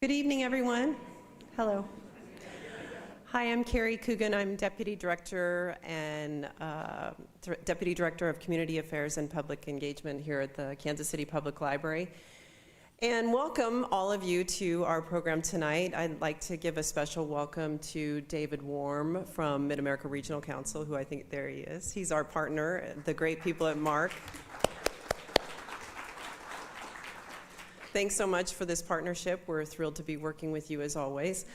Good evening, everyone. Hello. Hi, I'm Carrie Coogan. I'm Deputy Director and Deputy Director of Community Affairs and Public Engagement here at the Kansas City Public Library. And welcome all of you to our program tonight. I'd like to give a special welcome to David Warm from Mid-America Regional Council, who I think there he is. He's our partner, the great people at MARC. Thanks so much for this partnership. We're thrilled to be working with you as always.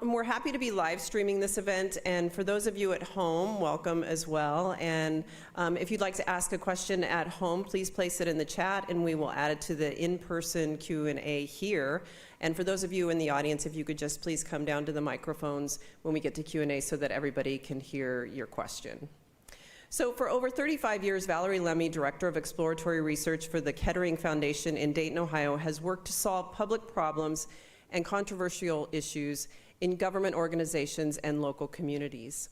We're happy to be live streaming this event, and for those of you at home, welcome as well. And if you'd like to ask a question at home, please place it in the chat and we will add it to the in-person Q&A here. And for those of you in the audience, if you could just please come down to the microphones when we get to Q&A so that everybody can hear your question. So for over 35 years, Valerie Lemmie, Director of Exploratory Research for the Kettering Foundation in Dayton, Ohio, has worked to solve public problems and controversial issues in government organizations and local communities.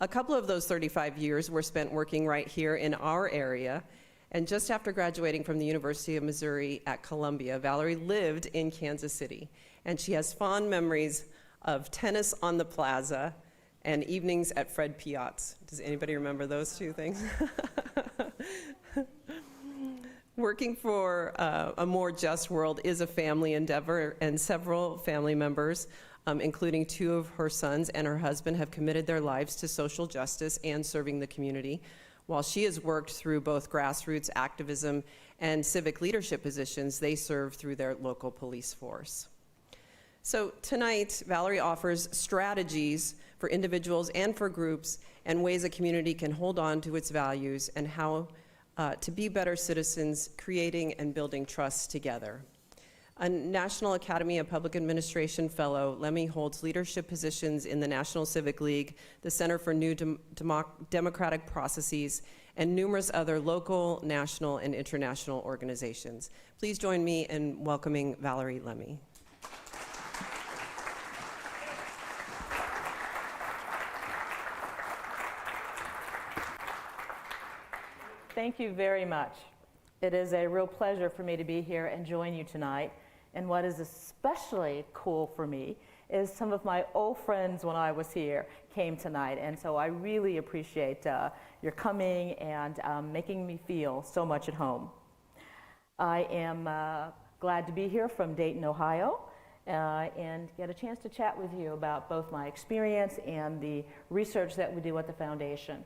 A couple of those 35 years were spent working right here in our area, and just after graduating from the University of Missouri at Columbia, Valerie lived in Kansas City, and she has fond memories of tennis on the plaza and evenings at Fred Piat's. Does anybody remember those two things? Working for a more just world is a family endeavor, and several family members, including two of her sons and her husband, have committed their lives to social justice and serving the community, while she has worked through both grassroots activism and civic leadership positions they serve through their local police force. So tonight, Valerie offers strategies for individuals and for groups and ways a community can hold on to its values and how to be better citizens, creating and building trust together. A National Academy of Public Administration fellow, Lemmie holds leadership positions in the National Civic League, the Center for New Democratic Processes, and numerous other local, national, and international organizations. Please join me in welcoming Valerie Lemmie. Thank you very much. It is a real pleasure for me to be here and join you tonight. And what is especially cool for me is some of my old friends when I was here came tonight. And so I really appreciate your coming and making me feel so much at home. I am glad to be here from Dayton, Ohio, and get a chance to chat with you about both my experience and the research that we do at the foundation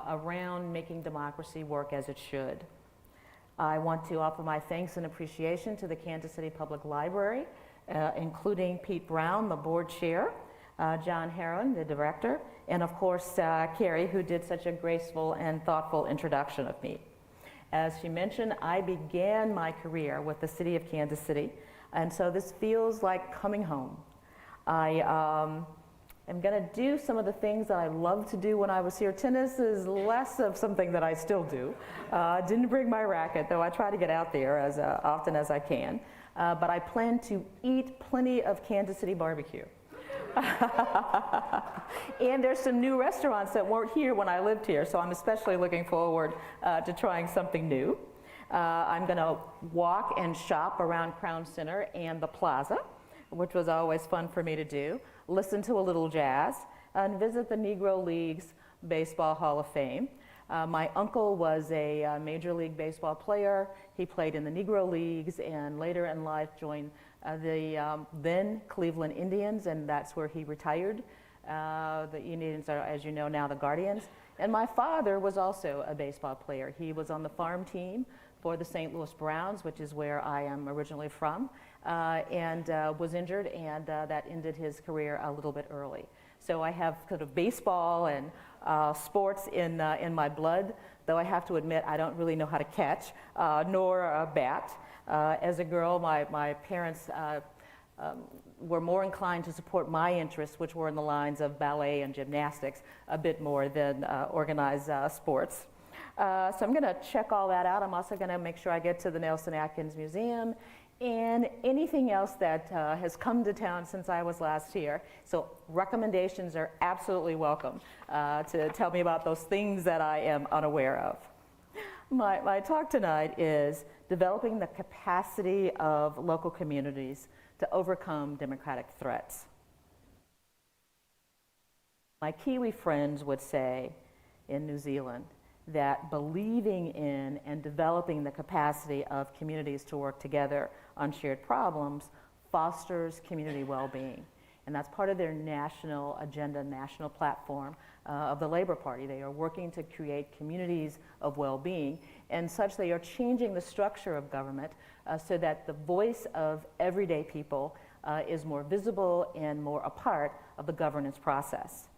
around making democracy work as it should. I want to offer my thanks and appreciation to the Kansas City Public Library, including Pete Brown, the board chair, John Heron, the director, and of course Carrie, who did such a graceful and thoughtful introduction of me. As she mentioned, I began my career with the city of Kansas City, and so this feels like coming home. I'm going to do some of the things that I loved to do when I was here. Tennis is less of something that I still do. Didn't bring my racket, though I try to get out there as often as I can. But I plan to eat plenty of Kansas City barbecue. And there's some new restaurants that weren't here when I lived here, so I'm especially looking forward to trying something new. I'm going to walk and shop around Crown Center and the Plaza, which was always fun for me to do, listen to a little jazz, and visit the Negro League's Baseball Hall of Fame. My uncle was a Major League Baseball player. He played in the Negro Leagues and later in life joined the then Cleveland Indians, and that's where he retired. The Indians are, as you know now, the Guardians. And my father was also a baseball player. He was on the farm team for the St. Louis Browns, which is where I am originally from, and was injured, and that ended his career a little bit early. So I have kind of baseball and sports in my blood, though I have to admit I don't really know how to catch, nor bat. As a girl, my parents were more inclined to support my interests, which were in the lines of ballet and gymnastics, a bit more than organized sports. So I'm going to check all that out. I'm also going to make sure I get to the Nelson Atkins Museum and anything else that has come to town since I was last here. So recommendations are absolutely welcome to tell me about those things that I am unaware of. My talk tonight is developing the capacity of local communities to overcome democratic threats. My Kiwi friends would say in New Zealand that believing in and developing the capacity of communities to work together on shared problems fosters community well-being. And that's part of their national agenda, national platform of the Labor Party. They are working to create communities of well-being, and such they are changing the structure of government so that the voice of everyday people is more visible and more a part of the governance process.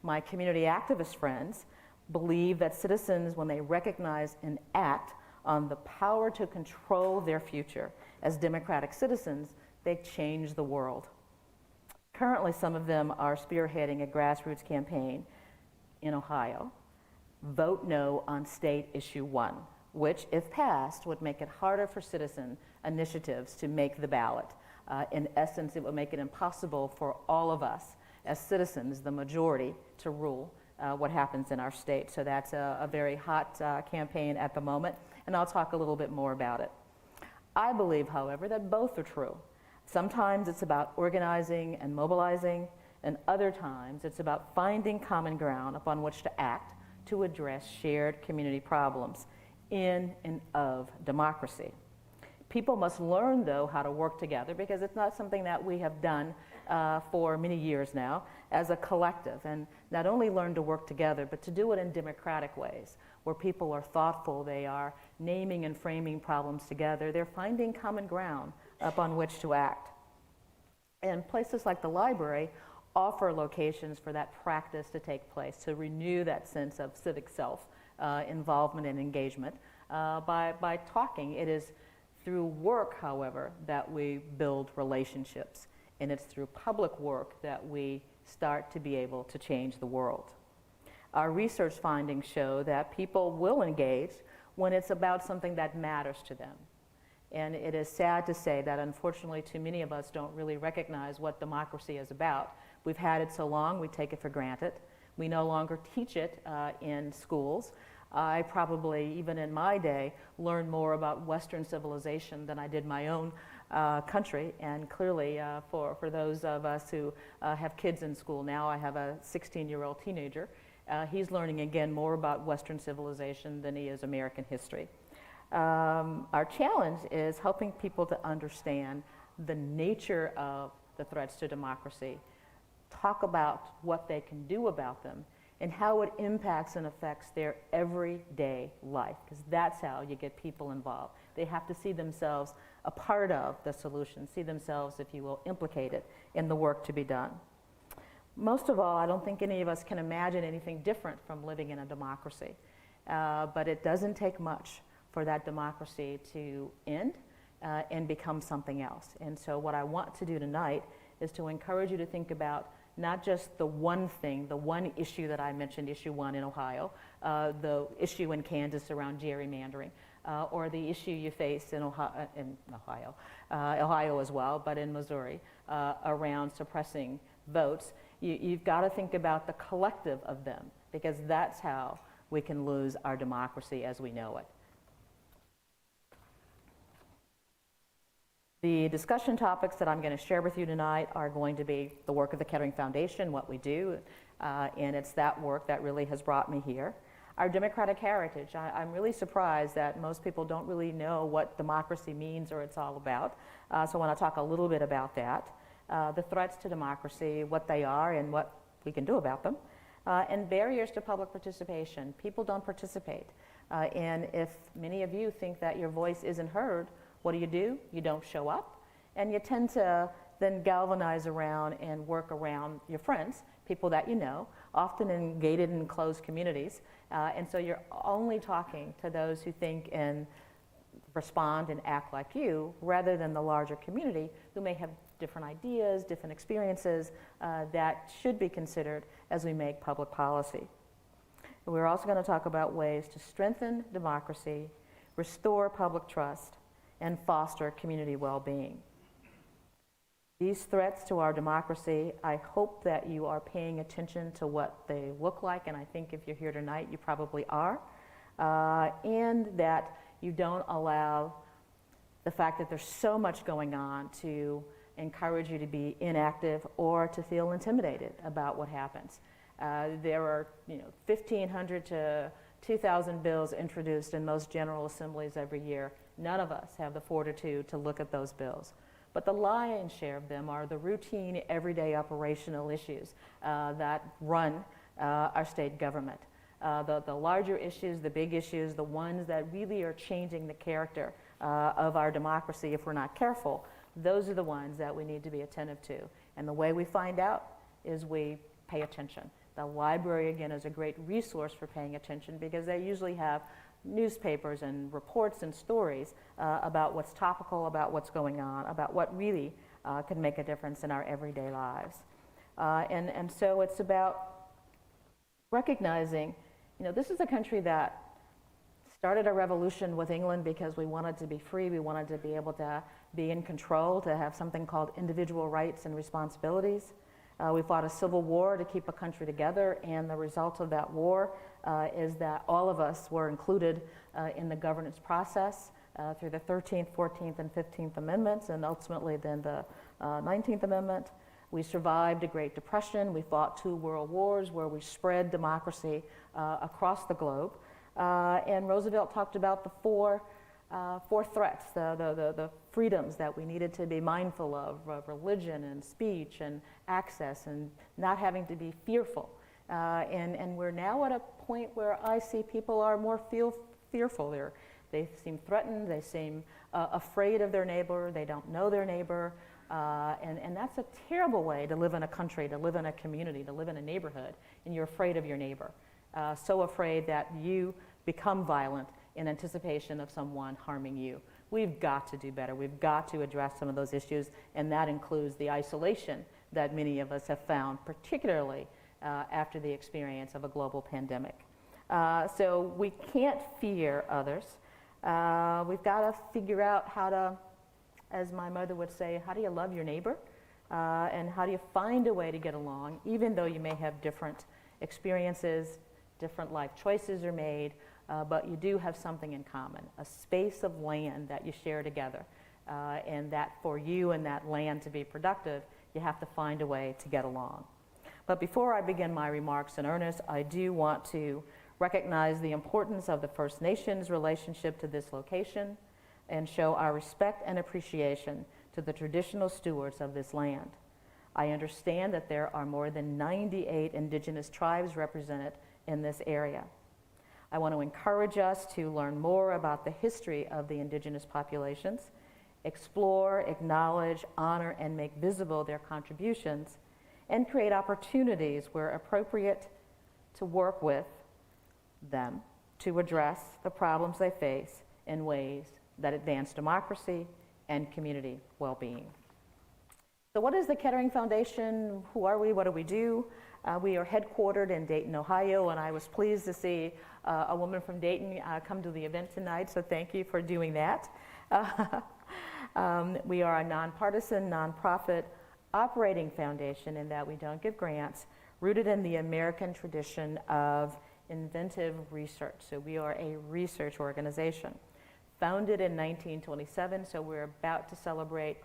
My community activist friends believe that citizens, when they recognize and act on the power to control their future as democratic citizens, they change the world. Currently, some of them are spearheading a grassroots campaign in Ohio, Vote No on State Issue 1, which, if passed, would make it harder for citizen initiatives to make the ballot. In essence, it would make it impossible for all of us as citizens, the majority, to rule what happens in our state. So that's a very hot campaign at the moment, and I'll talk a little bit more about it. I believe, however, that both are true. Sometimes it's about organizing and mobilizing, and other times it's about finding common ground upon which to act to address shared community problems in and of democracy. People must learn, though, how to work together, because it's not something that we have done for many years now as a collective, and not only learn to work together, but to do it in democratic ways, where people are thoughtful, they are naming and framing problems together, they're finding common ground upon which to act. And places like the library offer locations for that practice to take place, to renew that sense of civic self, involvement and engagement by talking. It is through work, however, that we build relationships, and it's through public work that we start to be able to change the world. Our research findings show that people will engage when it's about something that matters to them. And it is sad to say that, unfortunately, too many of us don't really recognize what democracy is about. We've had it so long, we take it for granted. We no longer teach it in schools. I probably, even in my day, learned more about Western civilization than I did my own country. And clearly, for those of us who have kids in school now, I have a 16-year-old teenager. He's learning, again, more about Western civilization than he is American history. Our challenge is helping people to understand the nature of the threats to democracy, talk about what they can do about them, and how it impacts and affects their everyday life, because that's how you get people involved. They have to see themselves a part of the solution, see themselves, if you will, implicated in the work to be done. Most of all, I don't think any of us can imagine anything different from living in a democracy, but it doesn't take much for that democracy to end and become something else. And so what I want to do tonight is to encourage you to think about not just the one thing, the one issue that I mentioned, issue 1 in Ohio, the issue in Kansas around gerrymandering, or the issue you face in Ohio as well, but in Missouri, around suppressing votes. You've got to think about the collective of them, because that's how we can lose our democracy as we know it. The discussion topics that I'm going to share with you tonight are going to be the work of the Kettering Foundation, what we do, and it's that work that really has brought me here. Our democratic heritage. I'm really surprised that most people don't really know what democracy means or it's all about, so I want to talk a little bit about that. The threats to democracy, what they are and what we can do about them, and barriers to public participation. People don't participate, and if many of you think that your voice isn't heard, what do? You don't show up, and you tend to then galvanize around and work around your friends, people that you know, often in gated and closed communities, and so you're only talking to those who think and respond and act like you, rather than the larger community who may have different ideas, different experiences that should be considered as we make public policy. We're also going to talk about ways to strengthen democracy, restore public trust, and foster community well-being. These threats to our democracy, I hope that you are paying attention to what they look like, and I think if you're here tonight, you probably are, and that you don't allow the fact that there's so much going on to encourage you to be inactive or to feel intimidated about what happens. There are 1,500 to 2,000 bills introduced in most General Assemblies every year. None of us have the fortitude to look at those bills. But the lion's share of them are the routine, everyday operational issues that run our state government. The larger issues, the big issues, the ones that really are changing the character of our democracy if we're not careful, those are the ones that we need to be attentive to. And the way we find out is we pay attention. The library, again, is a great resource for paying attention because they usually have newspapers and reports and stories about what's topical, about what's going on, about what really can make a difference in our everyday lives. And so it's about recognizing, this is a country that started a revolution with England because we wanted to be free, we wanted to be able to be in control, to have something called individual rights and responsibilities. We fought a civil war to keep a country together, and the result of that war is that all of us were included in the governance process through the 13th, 14th, and 15th Amendments, and ultimately then the 19th Amendment. We survived a Great Depression. We fought 2 world wars where we spread democracy across the globe. And Roosevelt talked about the four threats, the freedoms that we needed to be mindful of religion and speech and access and not having to be fearful. And we're now at a point where I see people are more fearful. They seem threatened, they seem afraid of their neighbor, they don't know their neighbor. And that's a terrible way to live in a country, to live in a community, to live in a neighborhood, and you're afraid of your neighbor. So afraid that you become violent in anticipation of someone harming you. We've got to do better. We've got to address some of those issues, and that includes the isolation that many of us have found, particularly after the experience of a global pandemic. So we can't fear others. We've got to figure out how to, as my mother would say, how do you love your neighbor? And how do you find a way to get along, even though you may have different experiences, different life choices are made, but you do have something in common, a space of land that you share together. And that for you and that land to be productive, you have to find a way to get along. But before I begin my remarks in earnest, I do want to recognize the importance of the First Nations relationship to this location and show our respect and appreciation to the traditional stewards of this land. I understand that there are more than 98 Indigenous tribes represented in this area. I want to encourage us to learn more about the history of the Indigenous populations, explore, acknowledge, honor, and make visible their contributions, and create opportunities where appropriate to work with them to address the problems they face in ways that advance democracy and community well-being. So what is the Kettering Foundation? Who are we? What do we do? We are headquartered in Dayton, Ohio, and I was pleased to see a woman from Dayton come to the event tonight, so thank you for doing that. We are a nonpartisan, nonprofit operating foundation in that we don't give grants, rooted in the American tradition of inventive research. So we are a research organization. Founded in 1927, so we're about to celebrate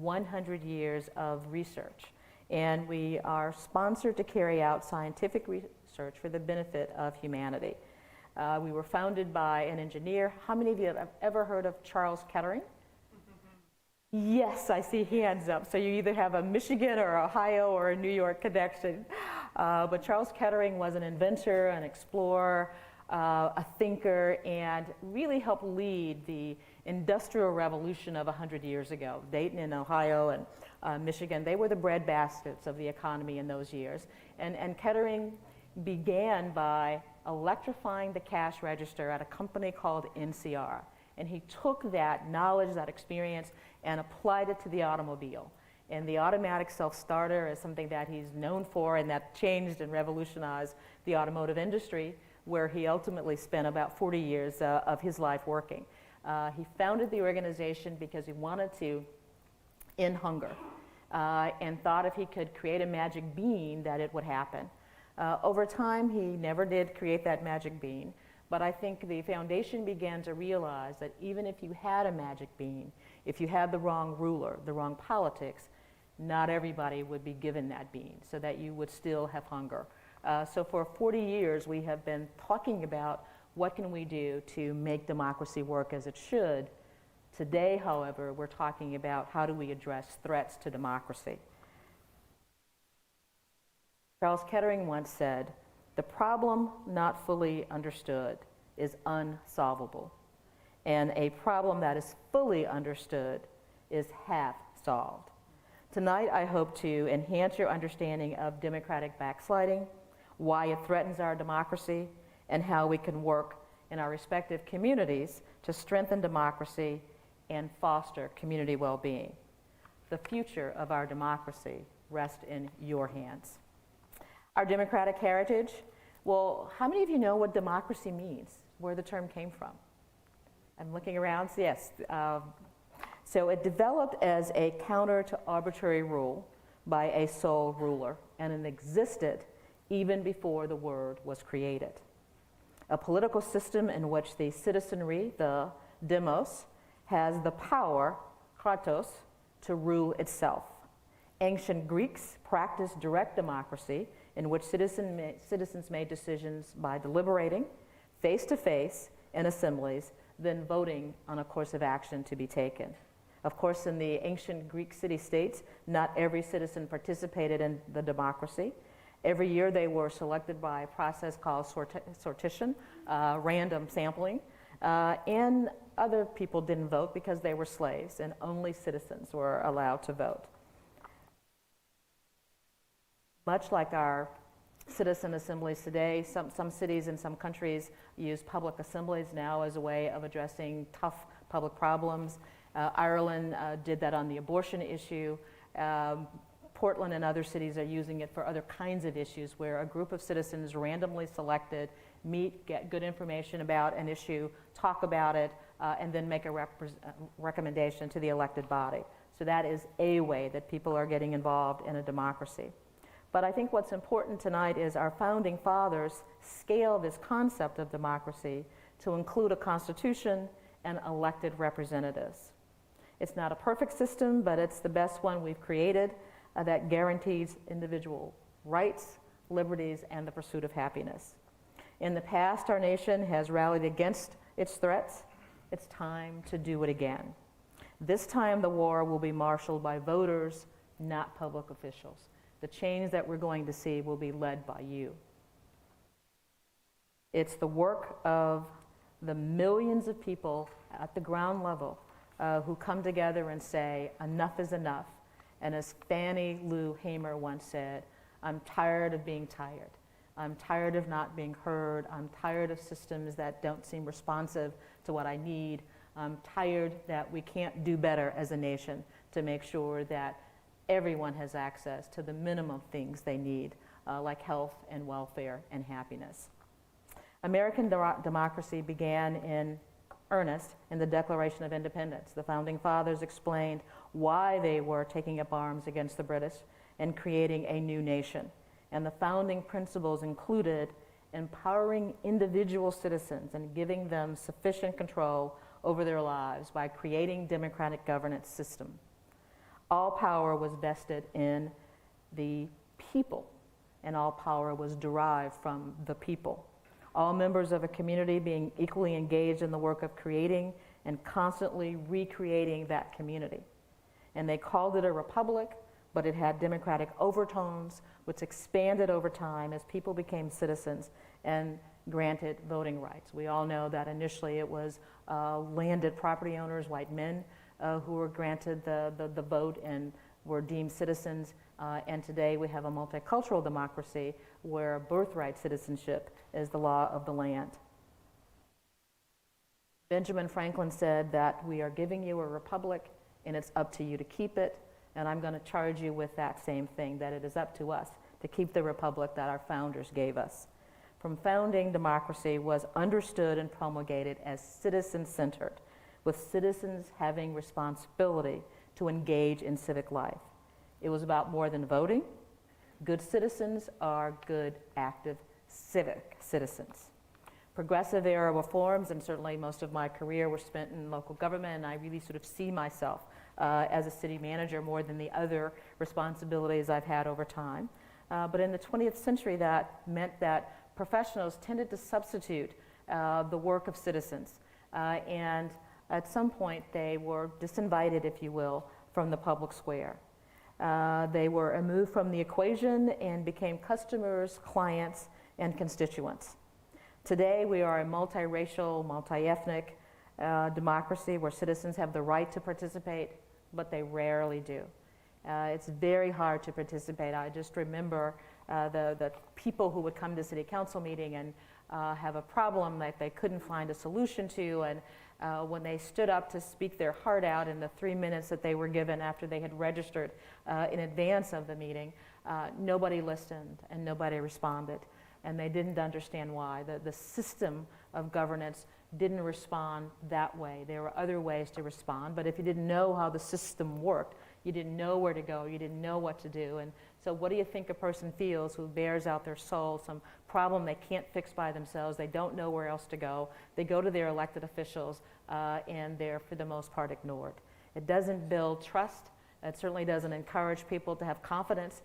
100 years of research. And we are sponsored to carry out scientific research for the benefit of humanity. We were founded by an engineer. How many of you have ever heard of Charles Kettering? Yes, I see hands up. So you either have a Michigan or Ohio or a New York connection. But Charles Kettering was an inventor, an explorer, a thinker, and really helped lead the industrial revolution of 100 years ago. Dayton and Ohio and Michigan, they were the breadbaskets of the economy in those years. And Kettering began by electrifying the cash register at a company called NCR. And he took that knowledge, that experience, and applied it to the automobile. And the automatic self-starter is something that he's known for, and that changed and revolutionized the automotive industry, where he ultimately spent about 40 years of his life working. He founded the organization because he wanted to end hunger and thought if he could create a magic bean that it would happen. Over time, he never did create that magic bean, but I think the foundation began to realize that even if you had a magic bean, if you had the wrong ruler, the wrong politics, not everybody would be given that bean, so that you would still have hunger. So for 40 years, we have been talking about what can we do to make democracy work as it should. Today, however, we're talking about how do we address threats to democracy. Charles Kettering once said, "The problem not fully understood is unsolvable, and a problem that is fully understood is half solved." Tonight, I hope to enhance your understanding of democratic backsliding, why it threatens our democracy, and how we can work in our respective communities to strengthen democracy and foster community well-being. The future of our democracy rests in your hands. Our democratic heritage, well, how many of you know what democracy means, where the term came from? I'm looking around, so yes. So it developed as a counter to arbitrary rule by a sole ruler, and it existed even before the word was created. A political system in which the citizenry, the demos, has the power, kratos, to rule itself. Ancient Greeks practiced direct democracy in which citizens made decisions by deliberating face-to-face in assemblies, then voting on a course of action to be taken. Of course, in the ancient Greek city-states, not every citizen participated in the democracy. Every year they were selected by a process called sortition, random sampling, and other people didn't vote because they were slaves, and only citizens were allowed to vote. Much like our citizen assemblies today, some cities and some countries use public assemblies now as a way of addressing tough public problems. Ireland did that on the abortion issue. Portland and other cities are using it for other kinds of issues where a group of citizens randomly selected meet, get good information about an issue, talk about it, and then make a recommendation to the elected body. So that is a way that people are getting involved in a democracy. But I think what's important tonight is our founding fathers scale this concept of democracy to include a constitution and elected representatives. It's not a perfect system, but it's the best one we've created that guarantees individual rights, liberties, and the pursuit of happiness. In the past, our nation has rallied against its threats. It's time to do it again. This time, the war will be marshaled by voters, not public officials. The change that we're going to see will be led by you. It's the work of the millions of people at the ground level who come together and say, enough is enough. And as Fannie Lou Hamer once said, I'm tired of being tired. I'm tired of not being heard. I'm tired of systems that don't seem responsive to what I need. I'm tired that we can't do better as a nation to make sure that everyone has access to the minimum things they need, like health and welfare and happiness. American democracy began in earnest in the Declaration of Independence. The Founding Fathers explained why they were taking up arms against the British and creating a new nation. And the founding principles included empowering individual citizens and giving them sufficient control over their lives by creating democratic governance system. All power was vested in the people, and all power was derived from the people. All members of a community being equally engaged in the work of creating and constantly recreating that community. And they called it a republic, but it had democratic overtones, which expanded over time as people became citizens and granted voting rights. We all know that initially it was landed property owners, white men, who were granted the vote and were deemed citizens. And today we have a multicultural democracy where birthright citizenship is the law of the land. Benjamin Franklin said that we are giving you a republic and it's up to you to keep it. And I'm going to charge you with that same thing, that it is up to us to keep the republic that our founders gave us. From founding, democracy was understood and promulgated as citizen-centered, with citizens having responsibility to engage in civic life. It was about more than voting. Good citizens are good, active, civic citizens. Progressive era reforms, and certainly most of my career was spent in local government, and I really sort of see myself as a city manager more than the other responsibilities I've had over time. But in the 20th century, that meant that professionals tended to substitute the work of citizens. And at some point, they were disinvited, if you will, from the public square. They were removed from the equation and became customers, clients, and constituents. Today, we are a multiracial, multi-ethnic democracy where citizens have the right to participate, but they rarely do. It's very hard to participate. I just remember the people who would come to city council meeting and have a problem that they couldn't find a solution to, and when they stood up to speak their heart out in the 3 minutes that they were given after they had registered in advance of the meeting, nobody listened and nobody responded, and they didn't understand why. The system of governance didn't respond that way. There were other ways to respond, but if you didn't know how the system worked, you didn't know where to go, you didn't know what to do. And so what do you think a person feels who bears out their soul, some problem they can't fix by themselves, they don't know where else to go, they go to their elected officials, and they're for the most part ignored. It doesn't build trust, it certainly doesn't encourage people to have confidence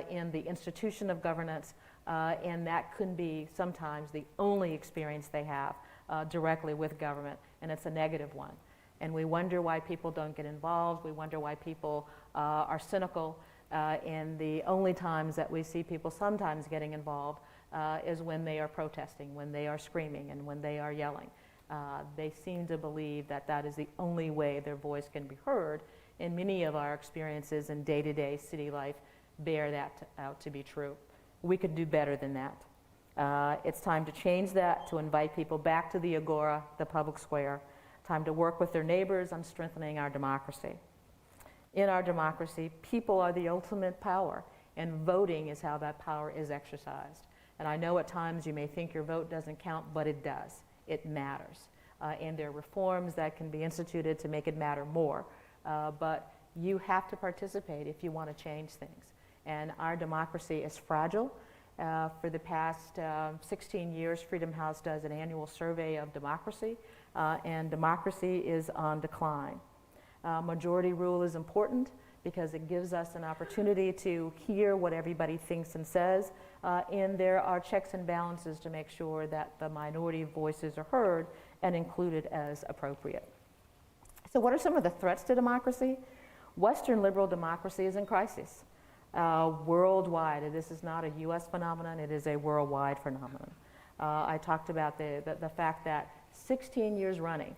in the institution of governance, and that can be sometimes the only experience they have directly with government, and it's a negative one. And we wonder why people don't get involved. We wonder why people are cynical. And the only times that we see people sometimes getting involved is when they are protesting, when they are screaming, and when they are yelling. They seem to believe that that is the only way their voice can be heard. And many of our experiences in day-to-day city life bear that out to be true. We could do better than that. It's time to change that, to invite people back to the agora, the public square. Time to work with their neighbors on strengthening our democracy. In our democracy, people are the ultimate power, and voting is how that power is exercised. And I know at times you may think your vote doesn't count, but it does. It matters. And there are reforms that can be instituted to make it matter more. But you have to participate if you want to change things. And our democracy is fragile. For the past 16 years, Freedom House does an annual survey of democracy, and democracy is on decline. Majority rule is important because it gives us an opportunity to hear what everybody thinks and says, and there are checks and balances to make sure that the minority voices are heard and included as appropriate. So what are some of the threats to democracy? Western liberal democracy is in crisis. Worldwide, this is not a US phenomenon, it is a worldwide phenomenon. I talked about the fact that 16 years running,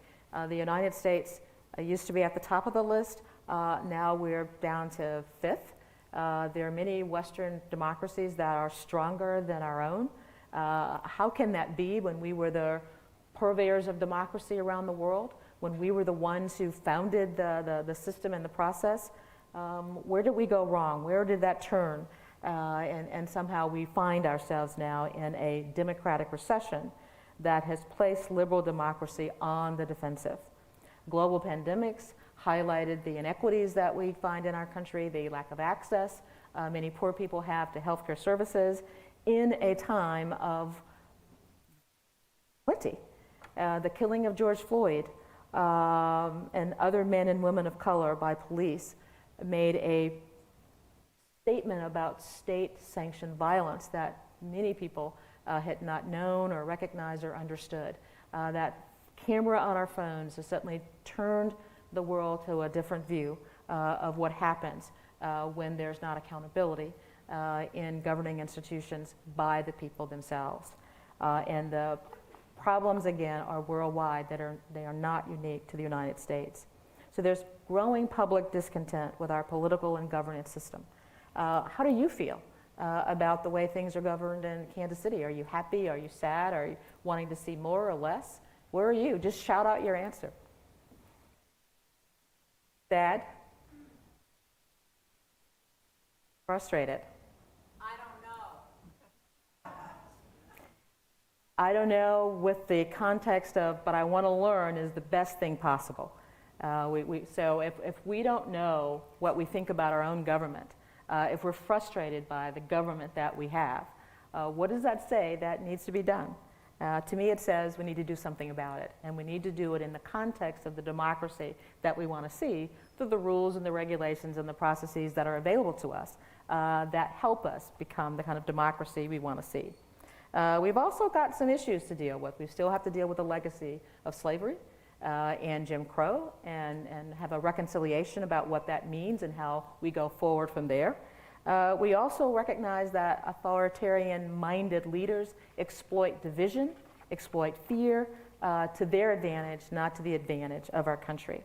the United States used to be at the top of the list, now we're down to 5th. There are many Western democracies that are stronger than our own. How can that be when we were the purveyors of democracy around the world, when we were the ones who founded the system and the process? Where did we go wrong? Where did that turn? And somehow we find ourselves now in a democratic recession that has placed liberal democracy on the defensive. Global pandemics highlighted the inequities that we find in our country, the lack of access many poor people have to healthcare services in a time of plenty. The killing of George Floyd and other men and women of color by police made a statement about state-sanctioned violence that many people had not known or recognized or understood. That camera on our phones has certainly turned the world to a different view of what happens when there's not accountability in governing institutions by the people themselves. And the problems, again, are worldwide. They are not unique to the United States. So there's growing public discontent with our political and governance system. How do you feel about the way things are governed in Kansas City? Are you happy? Are you sad? Are you wanting to see more or less? Where are you? Just shout out your answer. Sad? Frustrated? I don't know with the context of, but I want to learn is the best thing possible. So if we don't know what we think about our own government, if we're frustrated by the government that we have, what does that say that needs to be done? To me, it says we need to do something about it, and we need to do it in the context of the democracy that we want to see, through the rules and the regulations and the processes that are available to us that help us become the kind of democracy we want to see. We've also got some issues to deal with. We still have to deal with the legacy of slavery and Jim Crow and have a reconciliation about what that means and how we go forward from there. We also recognize that authoritarian-minded leaders exploit division, exploit fear to their advantage, not to the advantage of our country.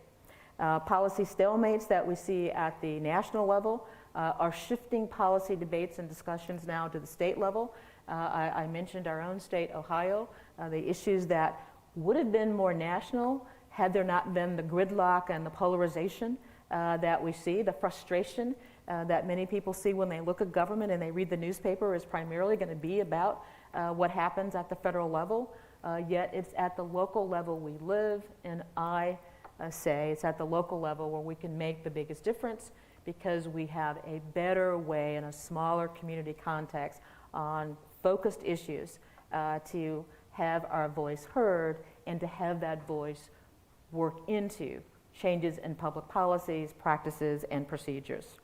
Policy stalemates that we see at the national level are shifting policy debates and discussions now to the state level. I mentioned our own state, Ohio, the issues that would have been more national had there not been the gridlock and the polarization that we see, the frustration that many people see when they look at government and they read the newspaper is primarily going to be about what happens at the federal level, yet it's at the local level we live, and I say it's at the local level where we can make the biggest difference because we have a better way in a smaller community context on focused issues to have our voice heard and to have that voice work into changes in public policies, practices, and procedures.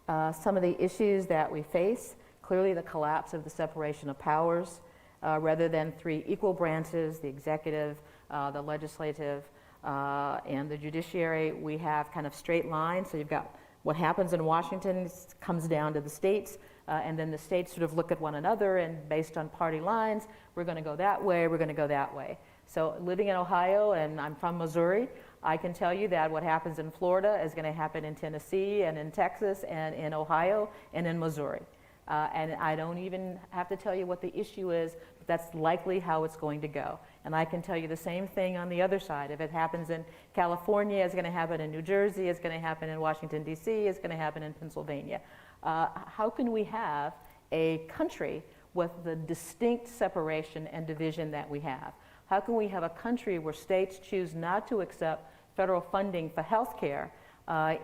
Some of the issues that we face, clearly the collapse of the separation of powers. Rather than three equal branches, the executive, the legislative, and the judiciary, we have kind of straight lines. So you've got what happens in Washington comes down to the states, and then the states sort of look at one another, and based on party lines, we're going to go that way, we're going to go that way. So living in Ohio, and I'm from Missouri, I can tell you that what happens in Florida is going to happen in Tennessee and in Texas and in Ohio and in Missouri. And I don't even have to tell you what the issue is, but that's likely how it's going to go. And I can tell you the same thing on the other side. If it happens in California, it's going to happen in New Jersey, it's going to happen in Washington, D.C., it's going to happen in Pennsylvania. How can we have a country with the distinct separation and division that we have? How can we have a country where states choose not to accept federal funding for health care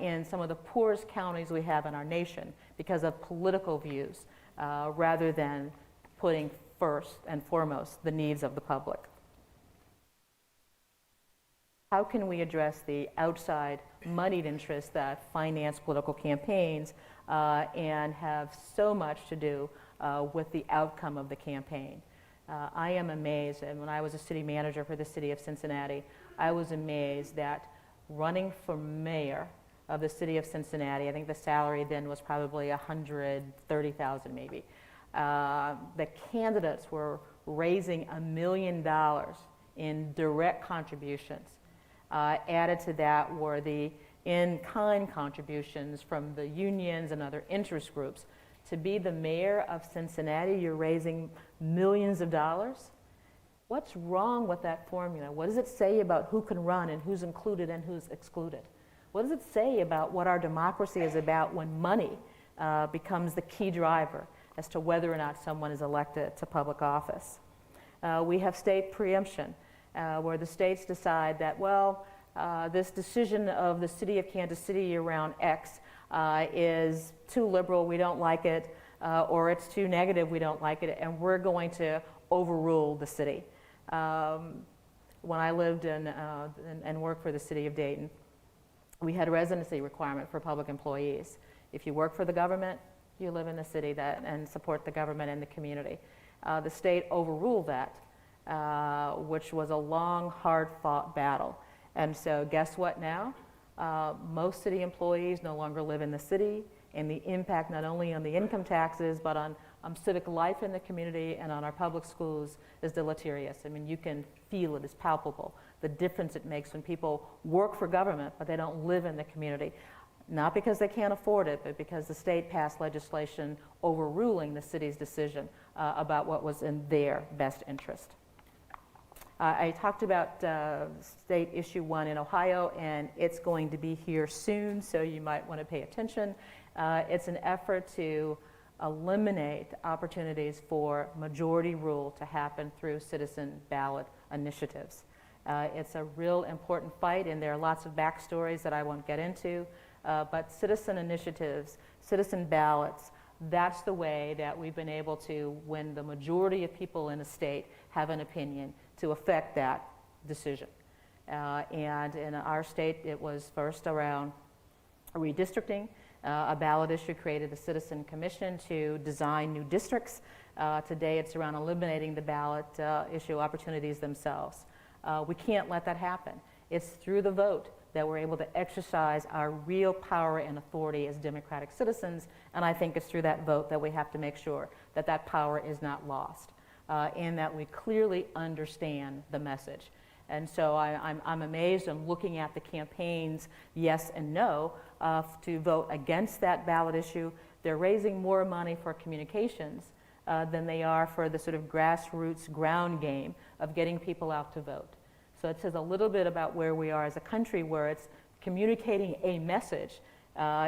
in some of the poorest counties we have in our nation because of political views rather than putting first and foremost the needs of the public? How can we address the outside moneyed interests that finance political campaigns and have so much to do with the outcome of the campaign? I am amazed, and when I was a city manager for the city of Cincinnati, I was amazed that running for mayor of the city of Cincinnati, I think the salary then was probably $130,000 maybe. The candidates were raising $1 million in direct contributions. Added to that were the in-kind contributions from the unions and other interest groups. To be the mayor of Cincinnati, you're raising millions of dollars. What's wrong with that formula? What does it say about who can run and who's included and who's excluded? What does it say about what our democracy is about when money becomes the key driver as to whether or not someone is elected to public office? We have state preemption, where the states decide that, well, this decision of the city of Kansas City around X is too liberal, we don't like it, or it's too negative, we don't like it, and we're going to overrule the city. When I lived and worked for the city of Dayton, we had a residency requirement for public employees. If you work for the government, you live in the city and support the government and the community. The state overruled that, which was a long, hard-fought battle. And so guess what now? Most city employees no longer live in the city, and the impact not only on the income taxes, but on civic life in the community and on our public schools is deleterious. I mean, you can feel it, it's palpable, the difference it makes when people work for government, but they don't live in the community. Not because they can't afford it, but because the state passed legislation overruling the city's decision about what was in their best interest. I talked about state issue 1 in Ohio, and it's going to be here soon, so you might want to pay attention. It's an effort to eliminate opportunities for majority rule to happen through citizen ballot initiatives. It's a real important fight, and there are lots of backstories that I won't get into, but citizen initiatives, citizen ballots, that's the way that we've been able to, when the majority of people in a state have an opinion, to affect that decision. And in our state, it was first around redistricting. A ballot issue created a citizen commission to design new districts. Today, it's around eliminating the ballot issue opportunities themselves. We can't let that happen. It's through the vote that we're able to exercise our real power and authority as democratic citizens, and I think it's through that vote that we have to make sure that that power is not lost, and that we clearly understand the message. And so I'm amazed. I'm looking at the campaigns, yes and no, to vote against that ballot issue. They're raising more money for communications than they are for the sort of grassroots ground game of getting people out to vote. So it says a little bit about where we are as a country, where it's communicating a message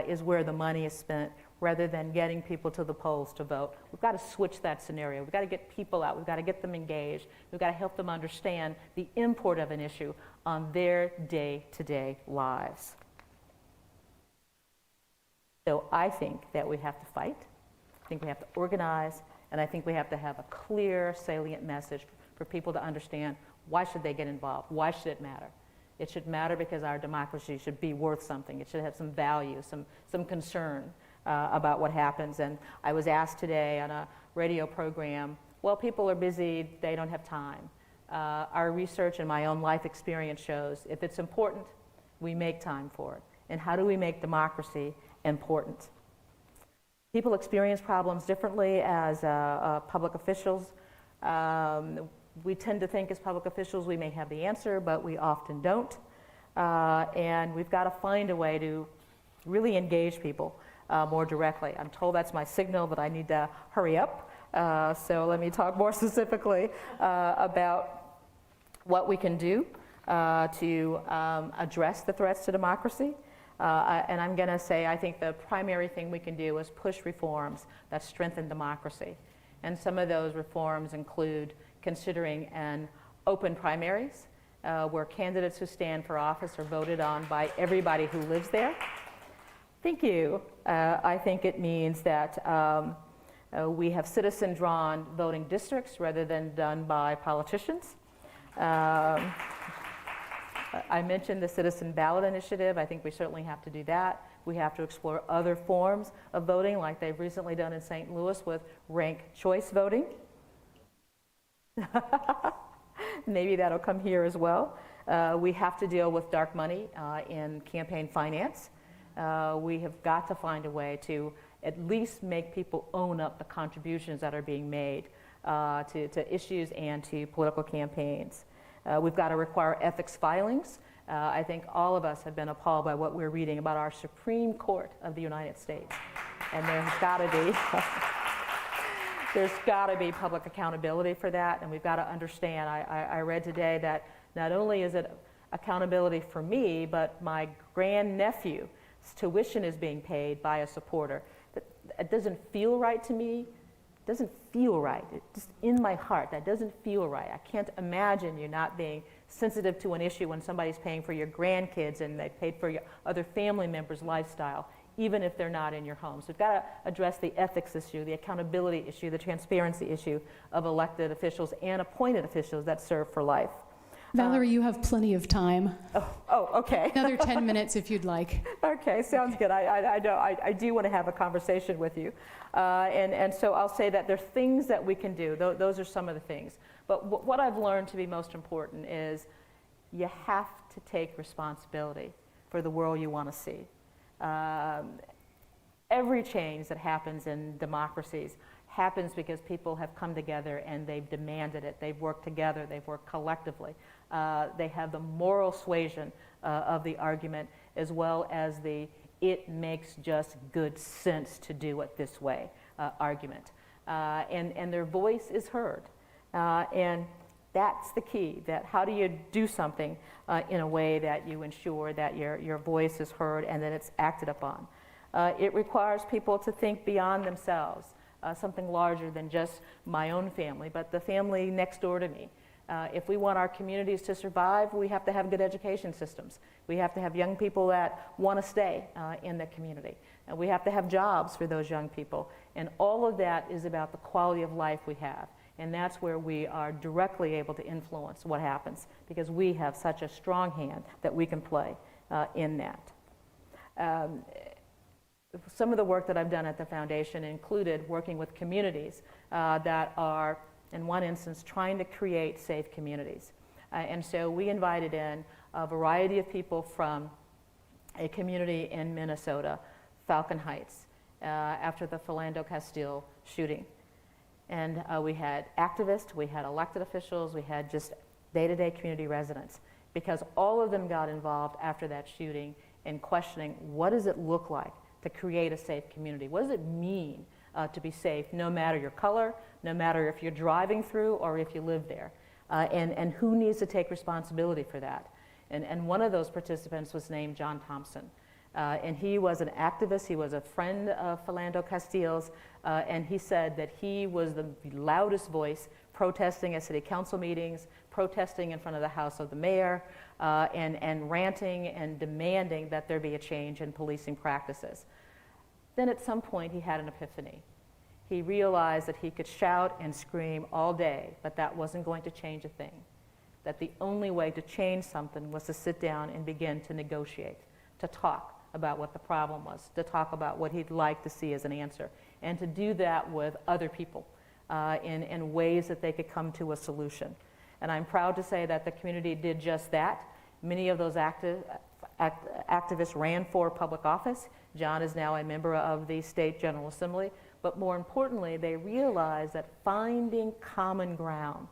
is where the money is spent, rather than getting people to the polls to vote. We've got to switch that scenario. We've got to get people out. We've got to get them engaged. We've got to help them understand the import of an issue on their day-to-day lives. So I think that we have to fight. I think we have to organize. And I think we have to have a clear, salient message for people to understand why should they get involved? Why should it matter? It should matter because our democracy should be worth something. It should have some value, some concern about what happens. And I was asked today on a radio program, well, people are busy, they don't have time. Our research and my own life experience shows if it's important, we make time for it. And how do we make democracy important? People experience problems differently as public officials. We tend to think as public officials we may have the answer, but we often don't. And we've got to find a way to really engage people more directly. I'm told that's my signal that I need to hurry up. So let me talk more specifically about what we can do to address the threats to democracy. And I'm going to say I think the primary thing we can do is push reforms that strengthen democracy. And some of those reforms include considering an open primaries, where candidates who stand for office are voted on by everybody who lives there. Thank you. I think it means that we have citizen-drawn voting districts rather than done by politicians. I mentioned the Citizen Ballot Initiative. I think we certainly have to do that. We have to explore other forms of voting, like they've recently done in St. Louis with ranked choice voting. Maybe that'll come here as well. We have to deal with dark money in campaign finance. We have got to find a way to at least make people own up the contributions that are being made to issues and to political campaigns. We've got to require ethics filings. I think all of us have been appalled by what we're reading about our Supreme Court of the United States. And there's got to be public accountability for that, and we've got to understand. I read today that not only is it accountability for me, but my grandnephew's tuition is being paid by a supporter. It doesn't feel right to me. It doesn't feel right. It just in my heart, that doesn't feel right. I can't imagine you not being sensitive to an issue when somebody's paying for your grandkids and they paid for your other family members' lifestyle, even if they're not in your home. So we've got to address the ethics issue, the accountability issue, the transparency issue of elected officials and appointed officials that serve for life. Valerie, you have plenty of time. Oh, okay. Another 10 minutes if you'd like. Okay, sounds good. I do want to have a conversation with you. And so I'll say that there are things that we can do. Those are some of the things. But what I've learned to be most important is you have to take responsibility for the world you want to see. Every change that happens in democracies happens because people have come together and they've demanded it. They've worked together. They've worked collectively. They have the moral suasion of the argument, as well as the it makes just good sense to do it this way argument. And their voice is heard. And that's the key, that how do you do something in a way that you ensure that your voice is heard and that it's acted upon. It requires people to think beyond themselves, something larger than just my own family, but the family next door to me. If we want our communities to survive, we have to have good education systems. We have to have young people that want to stay in the community. And we have to have jobs for those young people. And all of that is about the quality of life we have. And that's where we are directly able to influence what happens, because we have such a strong hand that we can play in that. Some of the work that I've done at the foundation included working with communities that are, in one instance, trying to create safe communities. And so we invited in a variety of people from a community in Minnesota, Falcon Heights, after the Philando Castile shooting. And we had activists, we had elected officials, we had just day-to-day community residents, because all of them got involved after that shooting in questioning, what does it look like to create a safe community? What does it mean to be safe, no matter your color, no matter if you're driving through or if you live there? And who needs to take responsibility for that? And one of those participants was named John Thompson. And he was an activist, he was a friend of Philando Castile's, and he said that he was the loudest voice protesting at city council meetings, protesting in front of the house of the mayor, and ranting and demanding that there be a change in policing practices. Then at some point he had an epiphany. He realized that he could shout and scream all day, but that wasn't going to change a thing. That the only way to change something was to sit down and begin to negotiate, to talk about what the problem was, to talk about what he'd like to see as an answer, and to do that with other people in ways that they could come to a solution. And I'm proud to say that the community did just that. Many of those activists ran for public office. John is now a member of the State General Assembly. But more importantly, they realized that finding common ground,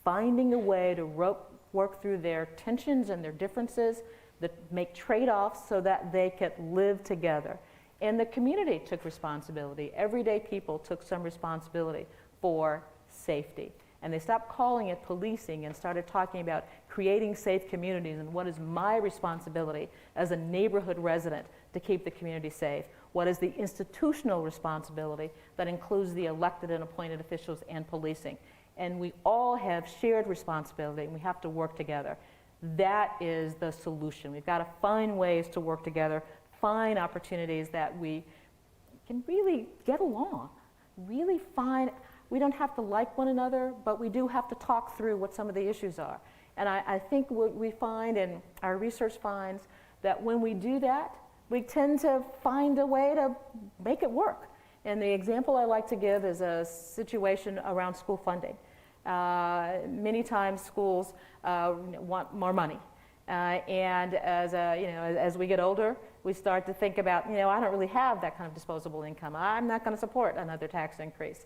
finding a way to work through their tensions and their differences, that make trade-offs so that they could live together. And the community took responsibility. Everyday people took some responsibility for safety. And they stopped calling it policing and started talking about creating safe communities and what is my responsibility as a neighborhood resident to keep the community safe. What is the institutional responsibility that includes the elected and appointed officials and policing? And we all have shared responsibility, and we have to work together. That is the solution. We've got to find ways to work together, find opportunities that we can really get along, really find. We don't have to like one another, but we do have to talk through what some of the issues are. And I think what we find, and our research finds, that when we do that, we tend to find a way to make it work. And the example I like to give is a situation around school funding. Many times schools want more money. And as we get older, we start to think about, I don't really have that kind of disposable income. I'm not going to support another tax increase.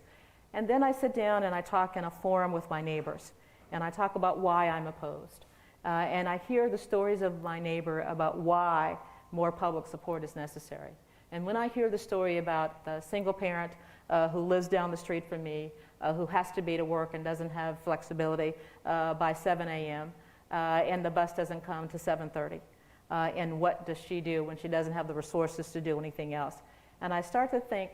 And then I sit down and I talk in a forum with my neighbors, and I talk about why I'm opposed. And I hear the stories of my neighbor about why more public support is necessary. And when I hear the story about the single parent who lives down the street from me, who has to be to work and doesn't have flexibility by 7 a.m., and the bus doesn't come to 7:30, and what does she do when she doesn't have the resources to do anything else? And I start to think,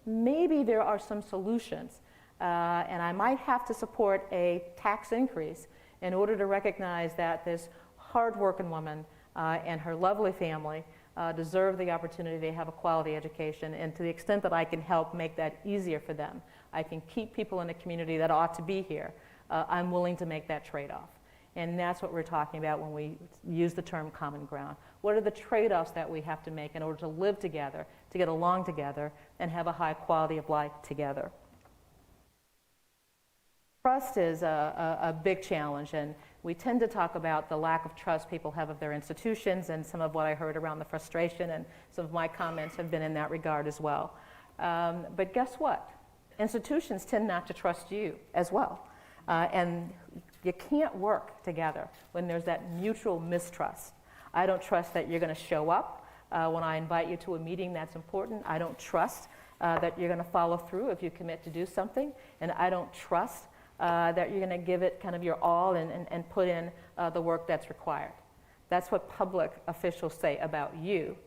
maybe there are some solutions, and I might have to support a tax increase in order to recognize that this hard-working woman and her lovely family deserve the opportunity to have a quality education, and to the extent that I can help make that easier for them, I can keep people in a community that ought to be here, I'm willing to make that trade-off. And that's what we're talking about when we use the term common ground. What are the trade-offs that we have to make in order to live together, to get along together, and have a high quality of life together? Trust is a big challenge, and we tend to talk about the lack of trust people have of their institutions, and some of what I heard around the frustration, and some of my comments have been in that regard as well. But guess what? Institutions tend not to trust you as well. And you can't work together when there's that mutual mistrust. I don't trust that you're going to show up when I invite you to a meeting that's important. I don't trust that you're going to follow through if you commit to do something. And I don't trust that you're going to give it kind of your all and put in the work that's required. That's what public officials say about you.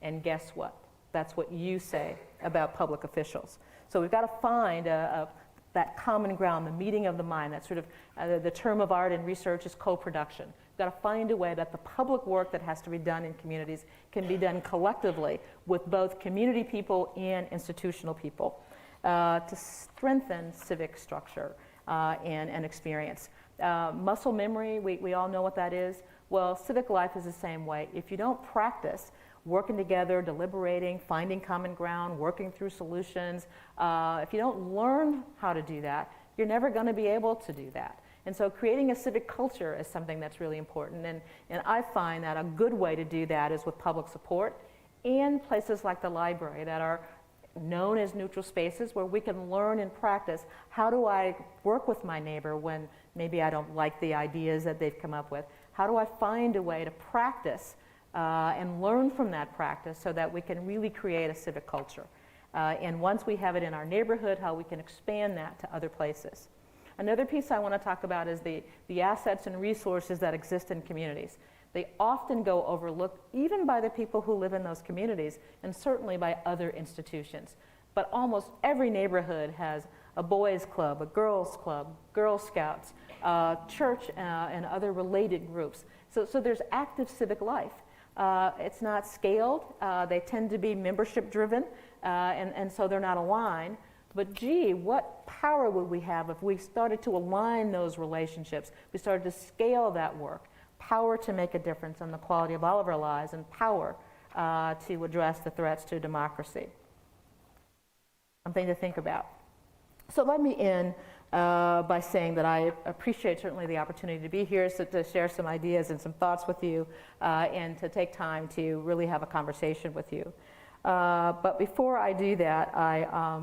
And guess what? That's what you say about public officials. So we've got to find that common ground, the meeting of the mind. That sort of the term of art in research is co-production. We've got to find a way that the public work that has to be done in communities can be done collectively with both community people and institutional people. to strengthen civic structure and experience. Muscle memory, we all know what that is. Well, civic life is the same way. If you don't practice working together, deliberating, finding common ground, working through solutions, if you don't learn how to do that, you're never going to be able to do that. And so creating a civic culture is something that's really important. And I find that a good way to do that is with public support and places like the library that are known as neutral spaces where we can learn and practice how do I work with my neighbor when maybe I don't like the ideas that they've come up with. How do I find a way to practice and learn from that practice so that we can really create a civic culture. And once we have it in our neighborhood, how we can expand that to other places. Another piece I want to talk about is the assets and resources that exist in communities. They often go overlooked even by the people who live in those communities and certainly by other institutions. But almost every neighborhood has a boys' club, a girls' club, Girl Scouts, church and other related groups. So there's active civic life. It's not scaled. They tend to be membership driven and so they're not aligned. But gee, what power would we have if we started to align those relationships, we started to scale that work, power to make a difference in the quality of all of our lives, and power to address the threats to democracy. Something to think about. So let me end by saying that I appreciate certainly the opportunity to be here, so to share some ideas and some thoughts with you, and to take time to really have a conversation with you. But before I do that, I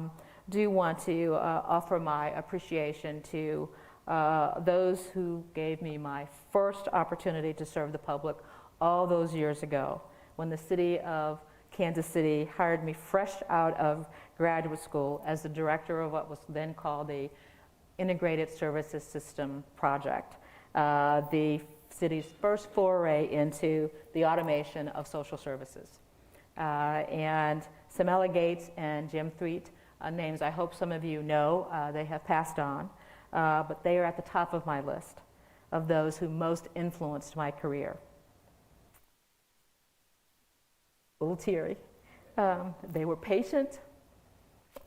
do want to offer my appreciation to those who gave me my first opportunity to serve the public all those years ago when the city of Kansas City hired me fresh out of graduate school as the director of what was then called the Integrated Services System Project, the city's first foray into the automation of social services. And Samela Gates and Jim Threet, names I hope some of you know, they have passed on, but they are at the top of my list of those who most influenced my career. A little teary. They were patient,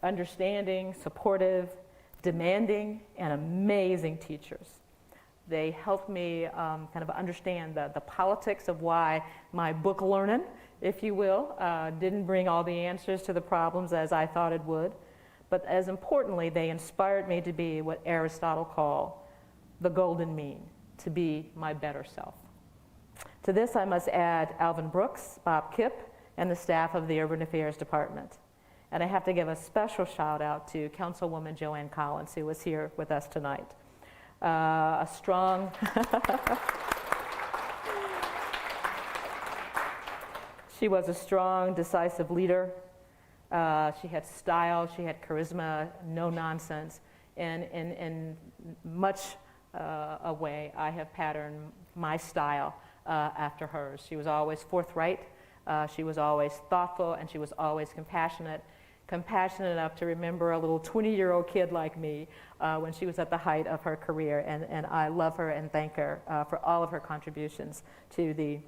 understanding, supportive, demanding, and amazing teachers. They helped me kind of understand the politics of why my book learning, if you will, didn't bring all the answers to the problems as I thought it would. But as importantly, they inspired me to be what Aristotle called the golden mean, to be my better self. To this, I must add Alvin Brooks, Bob Kipp, and the staff of the Urban Affairs Department. And I have to give a special shout out to Councilwoman Joanne Collins, who was here with us tonight. A strong, she was a strong, decisive leader. She had style, she had charisma, no nonsense, and in much a way, I have patterned my style after hers. She was always forthright, she was always thoughtful, and she was always compassionate enough to remember a little 20-year-old kid like me when she was at the height of her career, and I love her and thank her for all of her contributions to the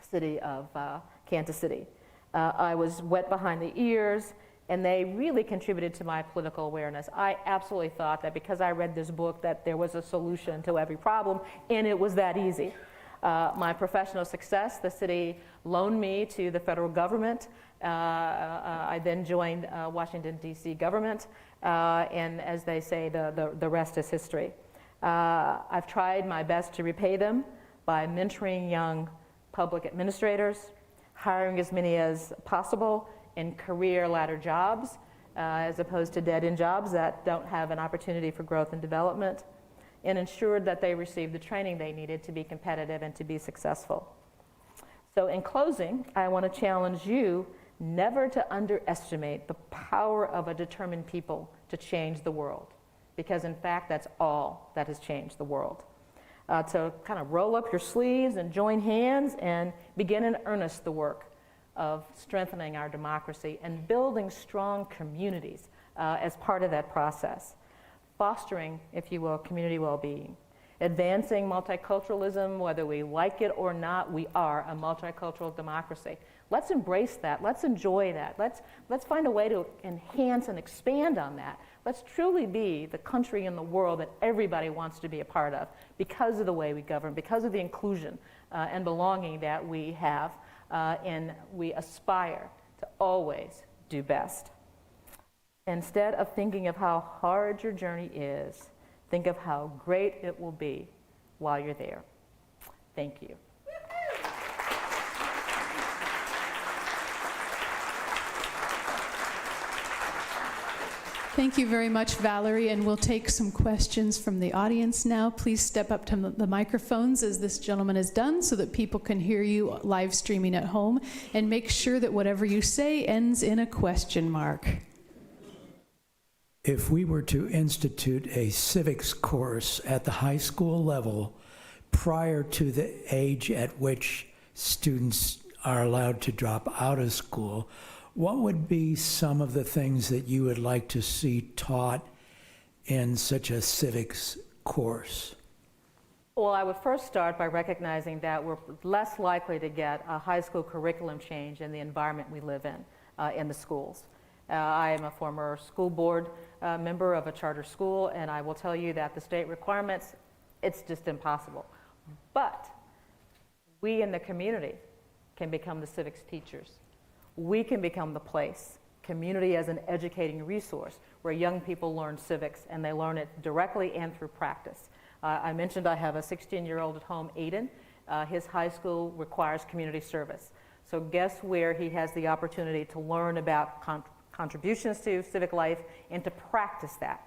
city of Kansas City. I was wet behind the ears, and they really contributed to my political awareness. I absolutely thought that because I read this book that there was a solution to every problem, and it was that easy. My professional success, the city loaned me to the federal government. I then joined Washington, D.C. government, and as they say, the rest is history. I've tried my best to repay them by mentoring young public administrators, hiring as many as possible in career ladder jobs, as opposed to dead-end jobs that don't have an opportunity for growth and development, and ensured that they received the training they needed to be competitive and to be successful. So in closing, I want to challenge you never to underestimate the power of a determined people to change the world, because in fact, that's all that has changed the world. To kind of roll up your sleeves and join hands and begin in earnest the work of strengthening our democracy and building strong communities as part of that process. Fostering, if you will, community well-being. Advancing multiculturalism, whether we like it or not, we are a multicultural democracy. Let's embrace that. Let's enjoy that. Let's find a way to enhance and expand on that. Let's truly be the country in the world that everybody wants to be a part of because of the way we govern, because of the inclusion and belonging that we have, and we aspire to always do best. Instead of thinking of how hard your journey is, think of how great it will be while you're there. Thank you. Thank you very much, Valerie, and we'll take some questions from the audience now. Please step up to the microphones as this gentleman has done so that people can hear you live streaming at home, and make sure that whatever you say ends in a question mark. If we were to institute a civics course at the high school level prior to the age at which students are allowed to drop out of school, what would be some of the things that you would like to see taught in such a civics course? Well, I would first start by recognizing that we're less likely to get a high school curriculum change in the environment we live in the schools. I am a former school board member of a charter school, and I will tell you that the state requirements, it's just impossible. But we in the community can become the civics teachers. We can become the place, community as an educating resource, where young people learn civics, and they learn it directly and through practice. I mentioned I have a 16-year-old at home, Dayton. His high school requires community service. So guess where he has the opportunity to learn about contributions to civic life and to practice that.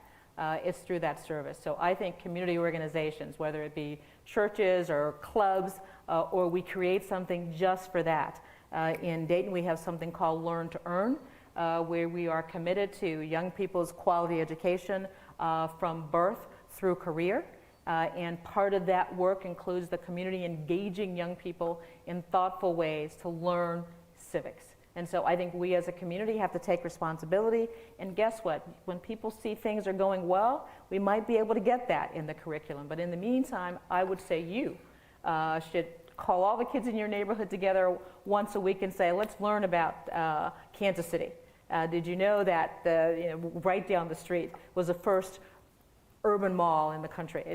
It's through that service. So I think community organizations, whether it be churches or clubs, or we create something just for that. In Dayton, we have something called Learn to Earn, where we are committed to young people's quality education from birth through career. And part of that work includes the community engaging young people in thoughtful ways to learn civics. And so I think we as a community have to take responsibility. And guess what? When people see things are going well, we might be able to get that in the curriculum. But in the meantime, I would say you should call all the kids in your neighborhood together once a week and say, let's learn about Kansas City. Did you know that right down the street was the first urban mall in the country?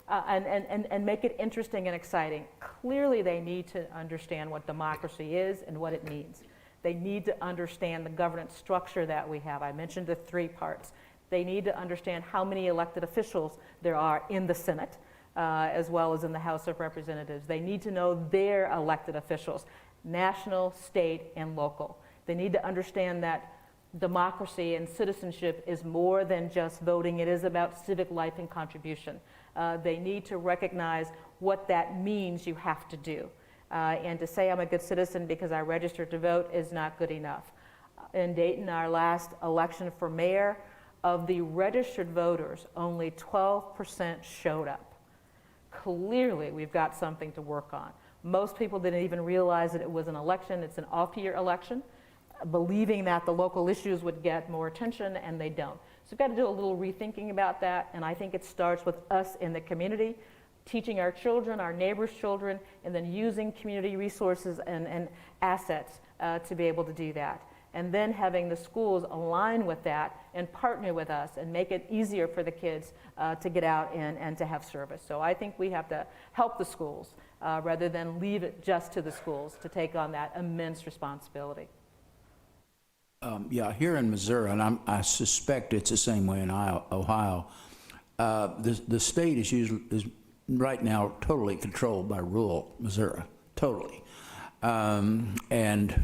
And make it interesting and exciting. Clearly they need to understand what democracy is and what it means. They need to understand the governance structure that we have. I mentioned the 3 parts. They need to understand how many elected officials there are in the Senate, as well as in the House of Representatives. They need to know their elected officials, national, state, and local. They need to understand that democracy and citizenship is more than just voting. It is about civic life and contribution. They need to recognize what that means you have to do. And to say I'm a good citizen because I registered to vote is not good enough. In Dayton, our last election for mayor, of the registered voters, only 12% showed up. Clearly, we've got something to work on. Most people didn't even realize that it was an election. It's an off-year election, believing that the local issues would get more attention, and they don't. So we've got to do a little rethinking about that, and I think it starts with us in the community, teaching our children, our neighbors' children, and then using community resources and assets to be able to do that. And then having the schools align with that and partner with us and make it easier for the kids to get out and to have service. So I think we have to help the schools rather than leave it just to the schools to take on that immense responsibility. Yeah, here in Missouri, and I suspect it's the same way in Ohio, the state is right now totally controlled by rural Missouri, totally. And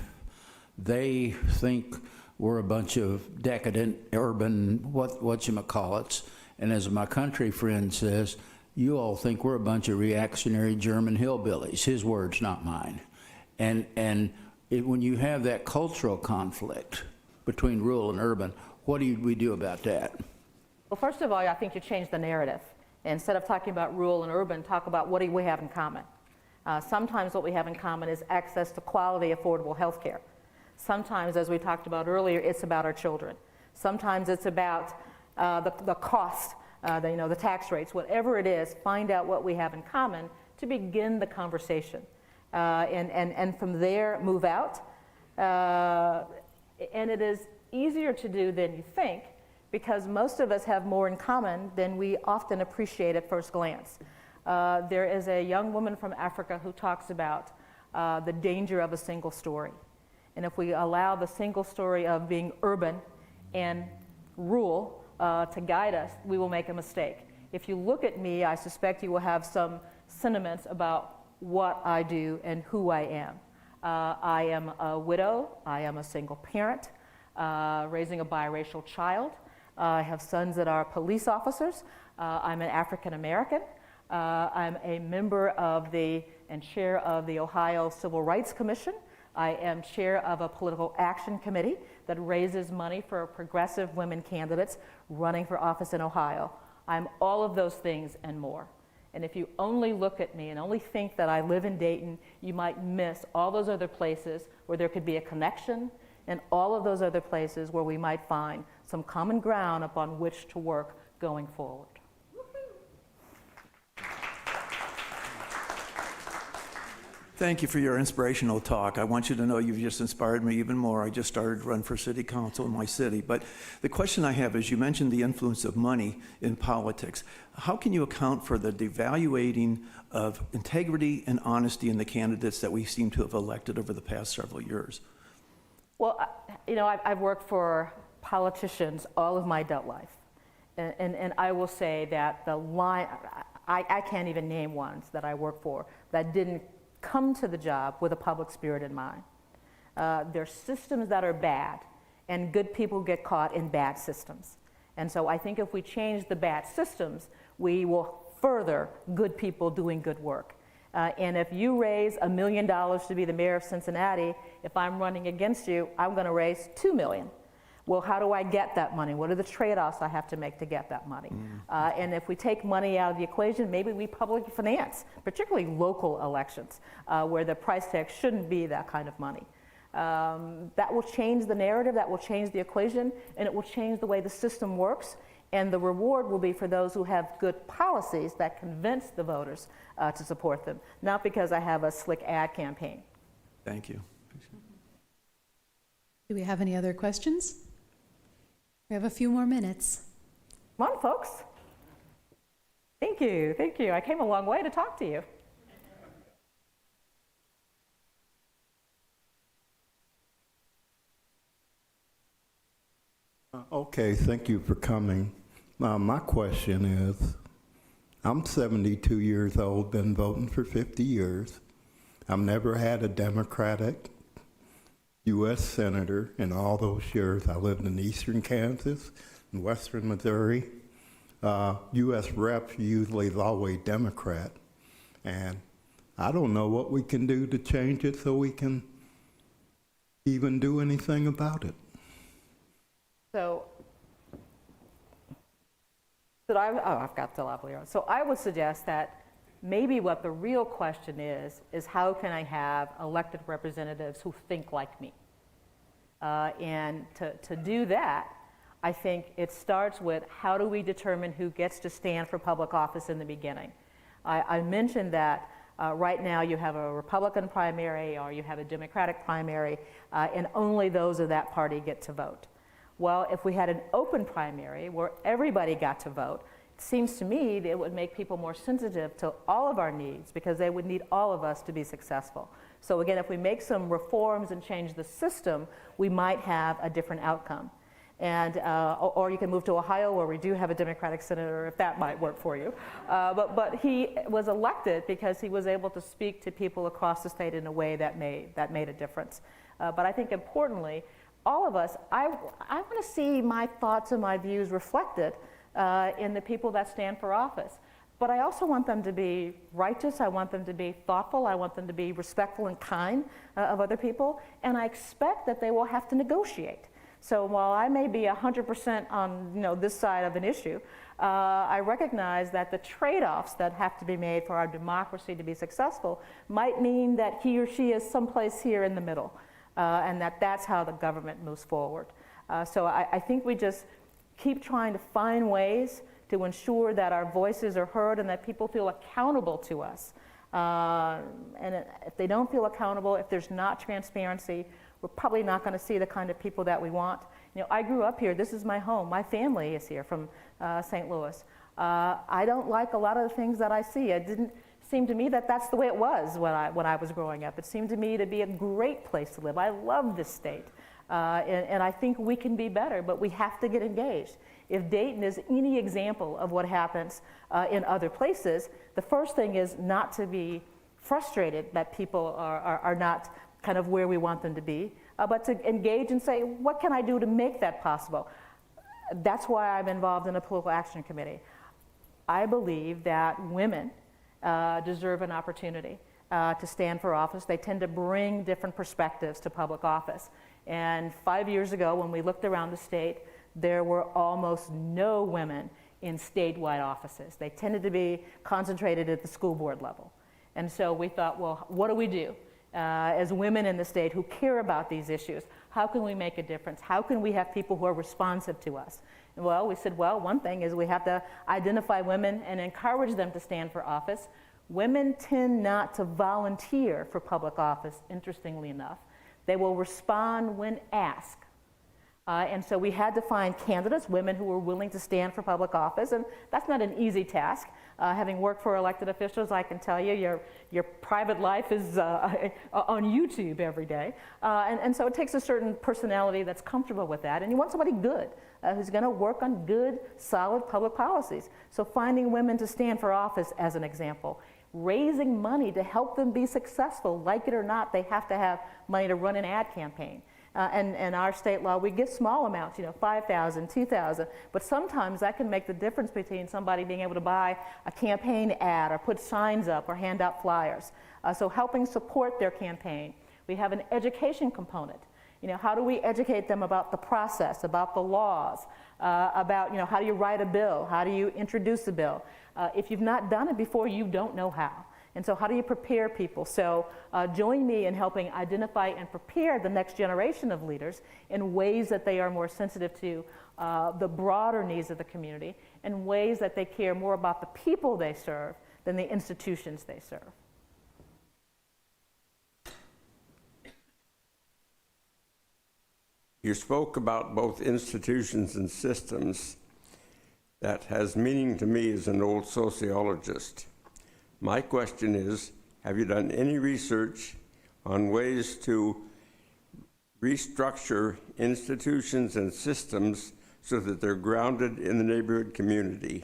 they think we're a bunch of decadent urban whatchamacallits, and as my country friend says, you all think we're a bunch of reactionary German hillbillies. His words, not mine. And when you have that cultural conflict between rural and urban, what do we do about that? Well, first of all, I think you change the narrative. Instead of talking about rural and urban, talk about what do we have in common. Sometimes what we have in common is access to quality, affordable health care. Sometimes, as we talked about earlier, it's about our children. Sometimes it's about the cost, the tax rates, whatever it is, find out what we have in common to begin the conversation. And from there, move out And it is easier to do than you think, because most of us have more in common than we often appreciate at first glance. There is a young woman from Africa who talks about the danger of a single story. And if we allow the single story of being urban and rural to guide us, we will make a mistake. If you look at me, I suspect you will have some sentiments about what I do and who I am. I am a widow, I am a single parent, raising a biracial child. I have sons that are police officers. I'm an African American. I'm a member of and chair of the Ohio Civil Rights Commission. I am chair of a political action committee that raises money for progressive women candidates running for office in Ohio. I'm all of those things and more. And if you only look at me and only think that I live in Dayton, you might miss all those other places where there could be a connection, and all of those other places where we might find some common ground upon which to work going forward. Thank you for your inspirational talk. I want you to know you've just inspired me even more. I just started to run for city council in my city. But the question I have is, you mentioned the influence of money in politics. How can you account for the devaluating of integrity and honesty in the candidates that we seem to have elected over the past several years? Well, I've worked for politicians all of my adult life. And I will say that the line, I can't even name ones that I work for that didn't come to the job with a public spirit in mind. There's systems that are bad, and good people get caught in bad systems. And so I think if we change the bad systems, we will further good people doing good work. And if you raise $1 million to be the mayor of Cincinnati, if I'm running against you, I'm going to raise $2 million. Well, how do I get that money? What are the trade-offs I have to make to get that money? And if we take money out of the equation, maybe we public finance, particularly local elections, where the price tag shouldn't be that kind of money. That will change the narrative, that will change the equation, and it will change the way the system works. And the reward will be for those who have good policies that convince the voters to support them, not because I have a slick ad campaign. Thank you. Do we have any other questions? We have a few more minutes. Come on, folks. Thank you, thank you. I came a long way to talk to you. Okay, thank you for coming. My question is, I'm 72 years old, been voting for 50 years. I've never had a Democratic U.S. Senator in all those years. I lived in eastern Kansas and western Missouri. U.S. Reps usually is always Democrat. And I don't know what we can do to change it so we can even do anything about it. So I've got the lavalier on. So I would suggest that maybe what the real question is how can I have elected representatives who think like me? And to do that, I think it starts with how do we determine who gets to stand for public office in the beginning? I mentioned that right now you have a Republican primary or you have a Democratic primary, and only those of that party get to vote. Well, if we had an open primary where everybody got to vote, it seems to me that it would make people more sensitive to all of our needs because they would need all of us to be successful. So again, if we make some reforms and change the system, we might have a different outcome. And, or you can move to Ohio where we do have a Democratic senator, if that might work for you. But he was elected because he was able to speak to people across the state in a way that made a difference. But I think importantly, all of us, I want to see my thoughts and my views reflected in the people that stand for office. But I also want them to be righteous, I want them to be thoughtful, I want them to be respectful and kind of other people, and I expect that they will have to negotiate. So while I may be 100% on this side of an issue, I recognize that the trade-offs that have to be made for our democracy to be successful might mean that he or she is someplace here in the middle. And that's how the government moves forward. So I think we just keep trying to find ways to ensure that our voices are heard and that people feel accountable to us. And if they don't feel accountable, if there's not transparency, we're probably not going to see the kind of people that we want. You know, I grew up here. This is my home. My family is here from St. Louis. I don't like a lot of the things that I see. It didn't seem to me that that's the way it was when I was growing up. It seemed to me to be a great place to live. I love this state. And I think we can be better, but we have to get engaged. If Dayton is any example of what happens in other places, the first thing is not to be frustrated that people are not kind of where we want them to be, but to engage and say, what can I do to make that possible? That's why I'm involved in a political action committee. I believe that women deserve an opportunity to stand for office. They tend to bring different perspectives to public office. And 5 years ago, when we looked around the state, there were almost no women in statewide offices. They tended to be concentrated at the school board level. And so we thought, well, what do we do as women in the state who care about these issues? How can we make a difference? How can we have people who are responsive to us? And well, we said, well, one thing is we have to identify women and encourage them to stand for office. Women tend not to volunteer for public office, interestingly enough. They will respond when asked. And so we had to find candidates, women who were willing to stand for public office, and that's not an easy task. Having worked for elected officials, I can tell you, your private life is on YouTube every day. And so it takes a certain personality that's comfortable with that, and you want somebody good, who's gonna work on good, solid public policies. So finding women to stand for office, as an example. Raising money to help them be successful, like it or not, they have to have money to run an ad campaign. And our state law, we give small amounts, $5,000, $2,000, but sometimes that can make the difference between somebody being able to buy a campaign ad or put signs up or hand out flyers. So helping support their campaign. We have an education component. How do we educate them about the process, about the laws, about how do you write a bill, how do you introduce a bill? If you've not done it before, you don't know how. And so how do you prepare people? So join me in helping identify and prepare the next generation of leaders in ways that they are more sensitive to the broader needs of the community, and ways that they care more about the people they serve than the institutions they serve. You spoke about both institutions and systems. That has meaning to me as an old sociologist. My question is, have you done any research on ways to restructure institutions and systems so that they're grounded in the neighborhood community?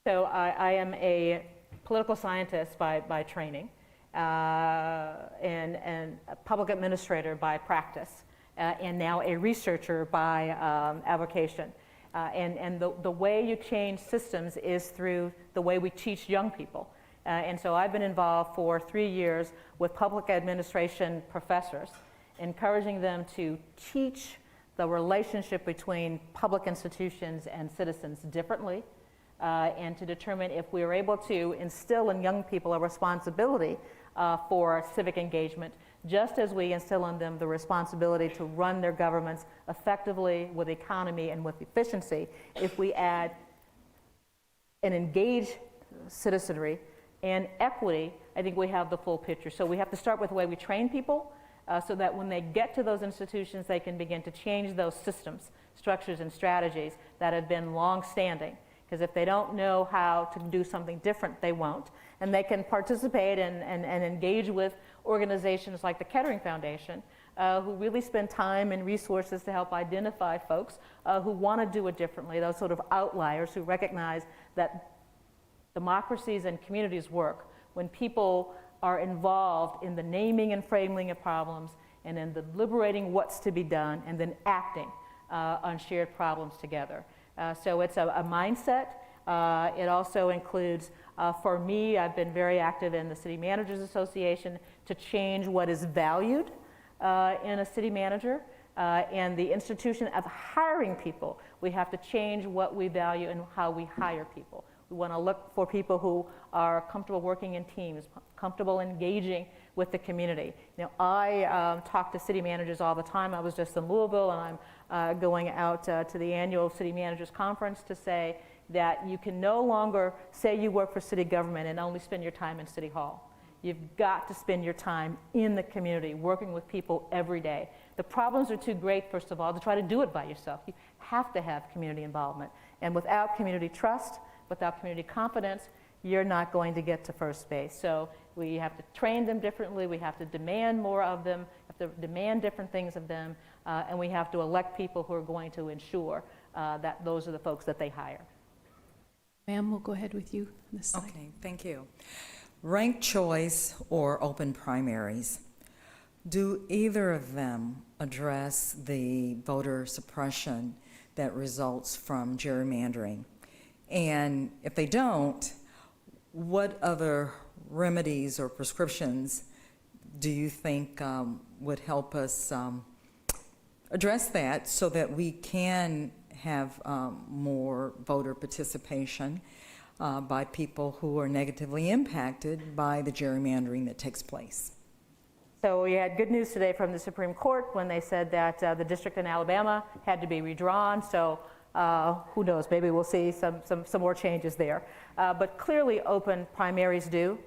So I am a political scientist by training, and a public administrator by practice, and now a researcher by avocation. And the way you change systems is through the way we teach young people. And so I've been involved for 3 years with public administration professors, encouraging them to teach the relationship between public institutions and citizens differently, and to determine if we are able to instill in young people a responsibility for civic engagement, just as we instill in them the responsibility to run their governments effectively with economy and with efficiency. If we add an engaged citizenry and equity, I think we have the full picture. So we have to start with the way we train people, so that when they get to those institutions, they can begin to change those systems, structures, and strategies that have been long-standing. Because if they don't know how to do something different, they won't. And they can participate and engage with organizations like the Kettering Foundation, who really spend time and resources to help identify folks who want to do it differently, those sort of outliers who recognize that democracies and communities work when people are involved in the naming and framing of problems, and in the liberating what's to be done, and then acting on shared problems together. So it's a mindset. It also includes, for me, I've been very active in the City Managers Association to change what is valued in a city manager, and the institution of hiring people. We have to change what we value and how we hire people. We want to look for people who are comfortable working in teams, comfortable engaging with the community. I talk to city managers all the time. I was just in Louisville, and I'm going out to the annual City Managers Conference to say that you can no longer say you work for city government and only spend your time in City Hall. You've got to spend your time in the community, working with people every day. The problems are too great, first of all, to try to do it by yourself. You have to have community involvement. And without community trust, without community confidence, you're not going to get to first base. So we have to train them differently, we have to demand more of them, have to demand different things of them, and we have to elect people who are going to ensure that those are the folks that they hire. Ma'am, we'll go ahead with you on this side. Okay, thank you. Ranked choice or open primaries. Do either of them address the voter suppression that results from gerrymandering? And if they don't, what other remedies or prescriptions do you think would help us address that so that we can have more voter participation by people who are negatively impacted by the gerrymandering that takes place? So we had good news today from the Supreme Court when they said that the district in Alabama had to be redrawn. So who knows, maybe we'll see some more changes there. But clearly open primaries do,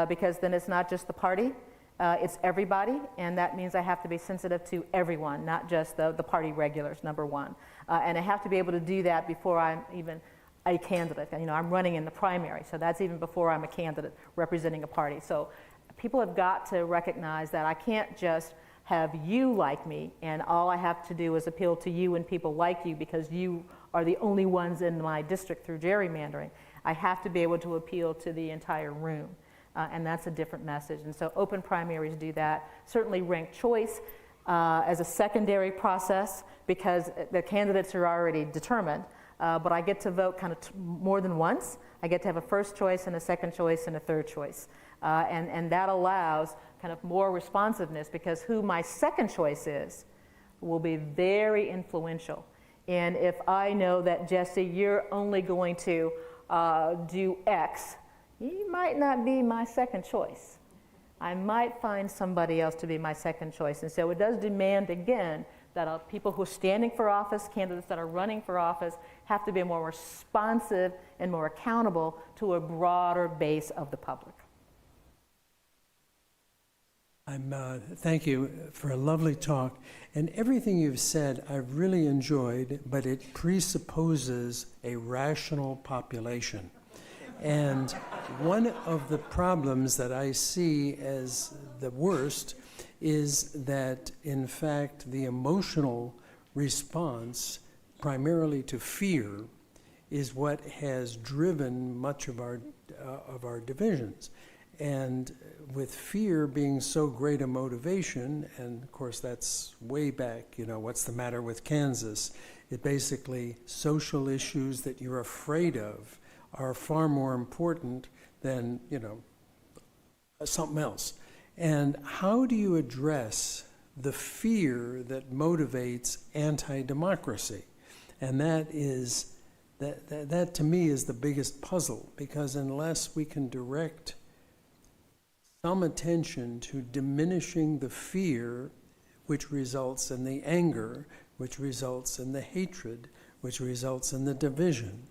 because then it's not just the party, it's everybody, and that means I have to be sensitive to everyone, not just the party regulars, number one. And I have to be able to do that before I'm even a candidate. You know, I'm running in the primary, so that's even before I'm a candidate representing a party. So people have got to recognize that I can't just have you like me, and all I have to do is appeal to you and people like you because you are the only ones in my district through gerrymandering. I have to be able to appeal to the entire room, and that's a different message. And so open primaries do that. Certainly ranked choice as a secondary process because the candidates are already determined, but I get to vote kind of more than once. I get to have a first choice and a second choice and a third choice. And that allows kind of more responsiveness because who my second choice is will be very influential. And if I know that, Jesse, you're only going to do X, you might not be my second choice. I might find somebody else to be my second choice. And so it does demand, again, that people who are standing for office, candidates that are running for office, have to be more responsive and more accountable to a broader base of the public. Thank you for a lovely talk. And everything you've said I've really enjoyed, but it presupposes a rational population. And one of the problems that I see as the worst is that, in fact, the emotional response, primarily to fear, is what has driven much of our divisions. And with fear being so great a motivation, and of course that's way back, you know, what's the matter with Kansas? It basically, social issues that you're afraid of are far more important than, you know, something else. And how do you address the fear that motivates anti-democracy? And that is, that to me is the biggest puzzle, because unless we can direct some attention to diminishing the fear, which results in the anger, which results in the hatred, which results in the division,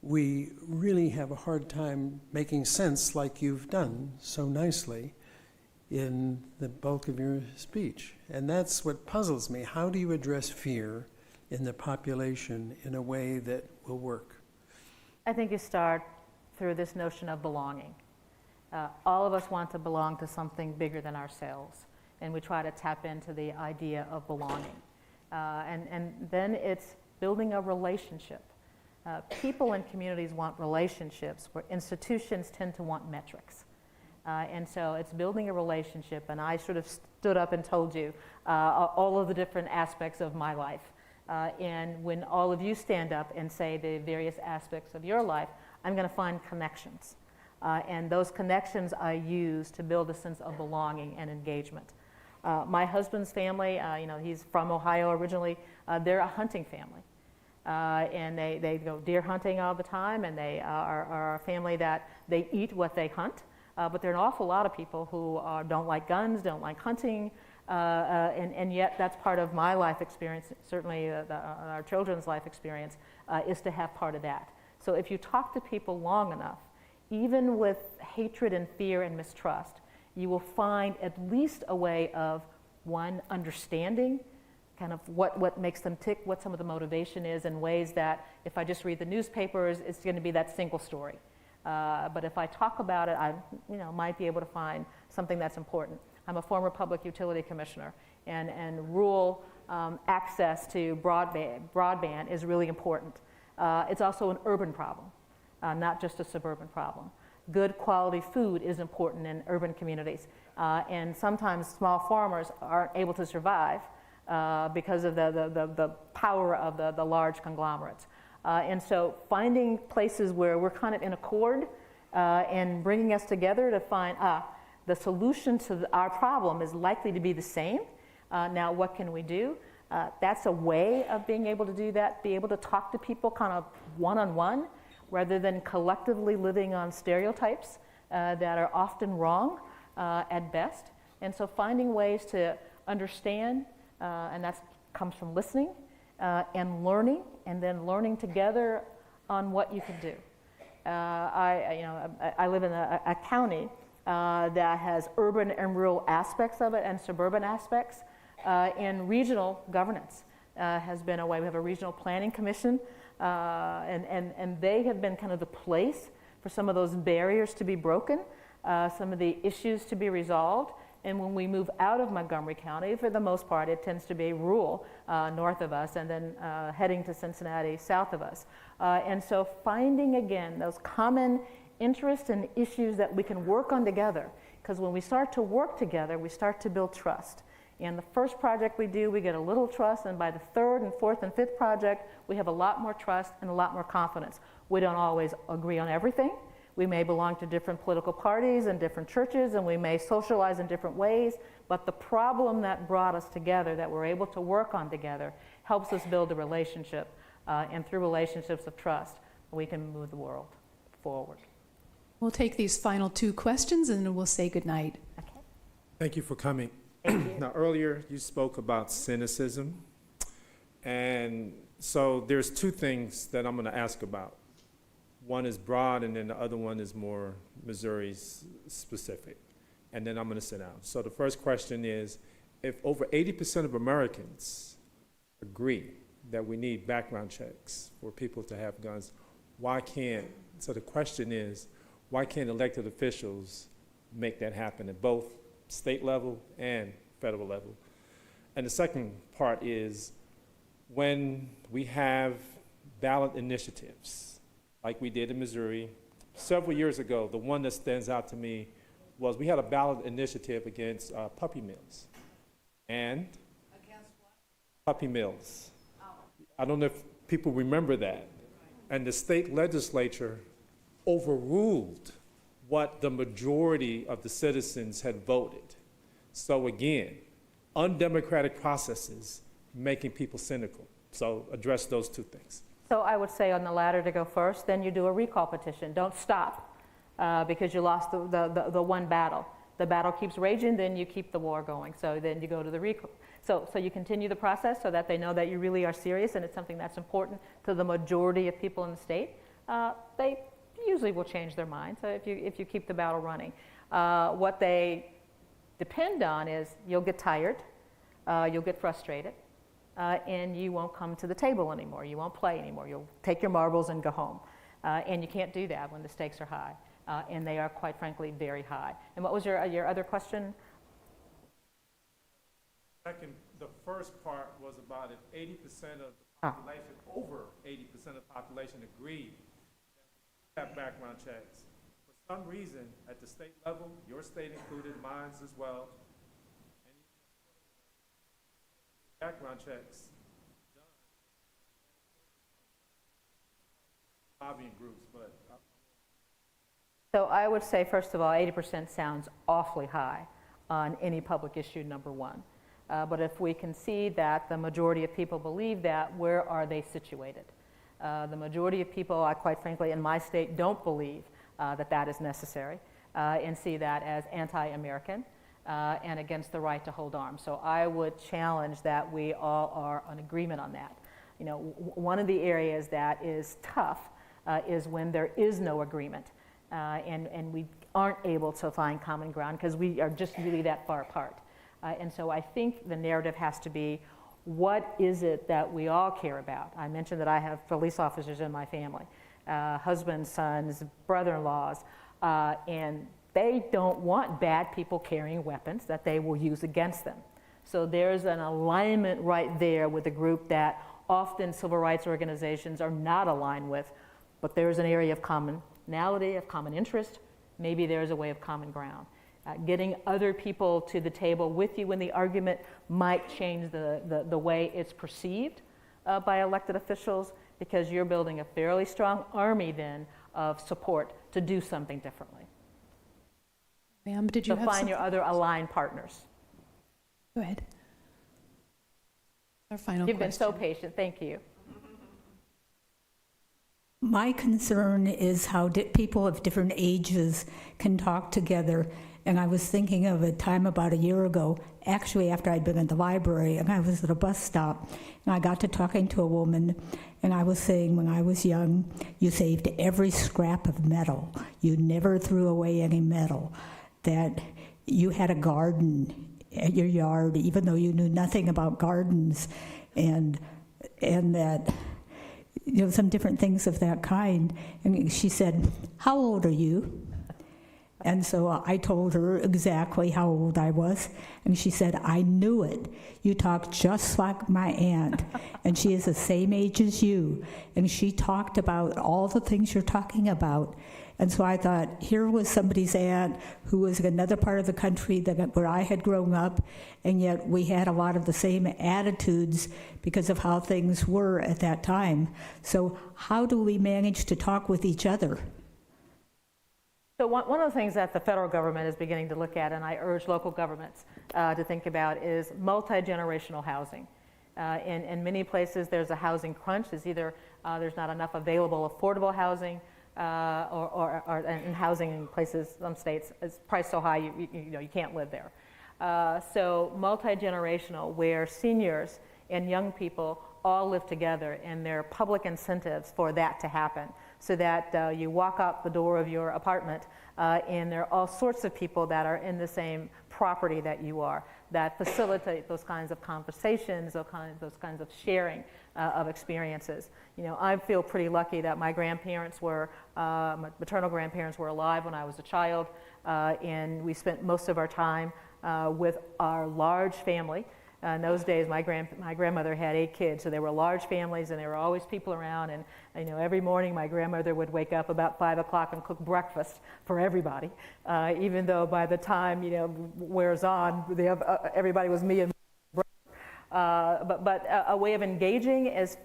we really have a hard time making sense, like you've done so nicely in the bulk of your speech. And that's what puzzles me. How do you address fear in the population in a way that will work? I think you start through this notion of belonging. All of us want to belong to something bigger than ourselves, and we try to tap into the idea of belonging. And then it's building a relationship. People in communities want relationships, where institutions tend to want metrics. And so it's building a relationship, and I sort of stood up and told you all of the different aspects of my life. And when all of you stand up and say the various aspects of your life, I'm going to find connections. And those connections I use to build a sense of belonging and engagement. My husband's family, you know, he's from Ohio originally, they're a hunting family. And they go deer hunting all the time, and they are a family that they eat what they hunt. But there are an awful lot of people who don't like guns, don't like hunting, and yet that's part of my life experience, certainly our children's life experience, is to have part of that. So if you talk to people long enough, even with hatred and fear and mistrust, you will find at least a way of, one, understanding kind of what makes them tick, what some of the motivation is, in ways that if I just read the newspapers, it's going to be that single story. But if I talk about it, I might be able to find something that's important. I'm a former public utility commissioner, and rural access to broadband is really important. It's also an urban problem, not just a suburban problem. Good quality food is important in urban communities, and sometimes small farmers aren't able to survive because of the power of the large conglomerates. And so finding places where we're kind of in accord and bringing us together to find the solution to our problem is likely to be the same. Now, what can we do? That's a way of being able to do that, be able to talk to people kind of one-on-one, rather than collectively living on stereotypes that are often wrong at best. And so finding ways to understand, and that comes from listening and learning, and then learning together on what you can do. I live in a county that has urban and rural aspects of it and suburban aspects, and regional governance has been a way. We have a regional planning commission, and they have been kind of the place for some of those barriers to be broken, some of the issues to be resolved. And when we move out of Montgomery County, for the most part, it tends to be rural north of us, and then heading to Cincinnati south of us. And so finding, again, those common interests and issues that we can work on together, because when we start to work together, we start to build trust. And the first project we do, we get a little trust, and by the third and fourth and fifth project, we have a lot more trust and a lot more confidence. We don't always agree on everything. We may belong to different political parties and different churches, and we may socialize in different ways, but the problem that brought us together, that we're able to work on together, helps us build a relationship, and through relationships of trust, we can move the world forward. We'll take these final two questions and then we'll say goodnight. Okay. Thank you for coming. Thank you. Now, earlier you spoke about cynicism, and so there's two things that I'm going to ask about. One is broad, and then the other one is more Missouri specific, and then I'm going to sit down. So the first question is, if over 80% of Americans agree that we need background checks for people to have guns, why can't, so the question is, why can't elected officials make that happen at both state level and federal level? And the second part is, when we have ballot initiatives, like we did in Missouri, several years ago, the one that stands out to me was we had a ballot initiative against puppy mills. And? Against what? Puppy mills. Oh. I don't know if people remember that. And the state legislature overruled what the majority of the citizens had voted. So again, undemocratic processes making people cynical. So address those two things. So I would say on the latter to go first, then you do a recall petition. Don't stop because you lost the one battle. The battle keeps raging, then you keep the war going. So then you go to the recall. So you continue the process so that they know that you really are serious and it's something that's important to the majority of people in the state. They usually will change their mind, so if you keep the battle running. What they depend on is you'll get tired, you'll get frustrated, and you won't come to the table anymore. You won't play anymore. You'll take your marbles and go home. And you can't do that when the stakes are high, and they are, quite frankly, very high. And what was your other question? Second, the first part was about if 80% of the population, over 80% of the population agreed have background checks. For some reason, at the state level, your state included, mine as well, and background checks done. Lobbying groups, but. So I would say, first of all, 80% sounds awfully high on any public issue, number one. But if we can see that the majority of people believe that, where are they situated? The majority of people, quite frankly, in my state don't believe that is necessary and see that as anti-American and against the right to hold arms. So I would challenge that we all are in agreement on that. You know, one of the areas that is tough is when there is no agreement. and we aren't able to find common ground because we are just really that far apart. And so I think the narrative has to be, what is it that we all care about? I mentioned that I have police officers in my family, husbands, sons, brother-in-laws, and they don't want bad people carrying weapons that they will use against them. So there's an alignment right there with a group that often civil rights organizations are not aligned with, but there's an area of commonality, of common interest. Maybe there's a way of common ground. Getting other people to the table with you when the argument might change the way it's perceived by elected officials, because you're building a fairly strong army then of support to do something differently. Ma'am, did you so have find your something? other aligned partners. Go ahead. Our final You've question. been so patient. Thank you. My concern is how people of different ages can talk together. And I was thinking of a time about a year ago, actually after I'd been at the library, and I was at a bus stop, and I got to talking to a woman, and I was saying, when I was young, you saved every scrap of metal. You never threw away any metal. That you had a garden at your yard, even though you knew nothing about gardens, and that, you know, some different things of that kind. And she said, "How old are you?" And so I told her exactly how old I was, and she said, "I knew it. You talk just like my aunt, and she is the same age as you." And she talked about all the things you're talking about. And so I thought, here was somebody's aunt who was in another part of the country where I had grown up, and yet we had a lot of the same attitudes because of how things were at that time. So how do we manage to talk with each other? So one of the things that the federal government is beginning to look at, and I urge local governments to think about, is multi-generational housing. In many places, there's a housing crunch. It's either there's not enough available affordable housing, and housing in places, some states, is priced so high you can't live there. So multi-generational, where seniors and young people all live together, and there are public incentives for that to happen, so that you walk out the door of your apartment and there are all sorts of people that are in the same property that you are, that facilitate those kinds of conversations, those kinds of sharing of experiences. You know, I feel pretty lucky that my grandparents were, my maternal grandparents were alive when I was a child, and we spent most of our time with our large family. In those days, my grandmother had 8 kids, so there were large families, and there were always people around. And you know, every morning my grandmother would wake up about 5 o'clock and cook breakfast for everybody. Even though by the time wears on, everybody was me and my brother. But a way of engaging is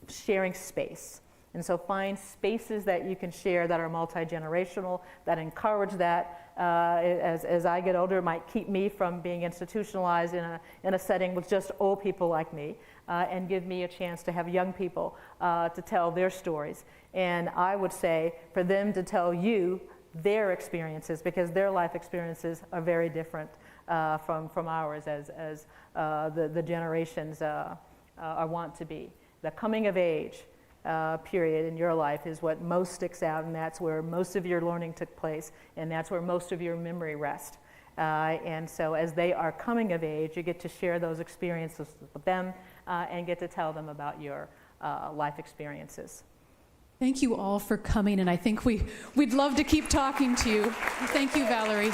sharing space. And so find spaces that you can share that are multi-generational, that encourage that. As I get older, it might keep me from being institutionalized in a setting with just old people like me, and give me a chance to have young people to tell their stories. And I would say for them to tell you their experiences, because their life experiences are very different from ours as the generations are want to be. The coming of age period in your life is what most sticks out, and that's where most of your learning took place, and that's where most of your memory rests. And so as they are coming of age, you get to share those experiences with them and get to tell them about your life experiences. Thank you all for coming, and I think we'd love to keep talking to you. Thank you, Valerie.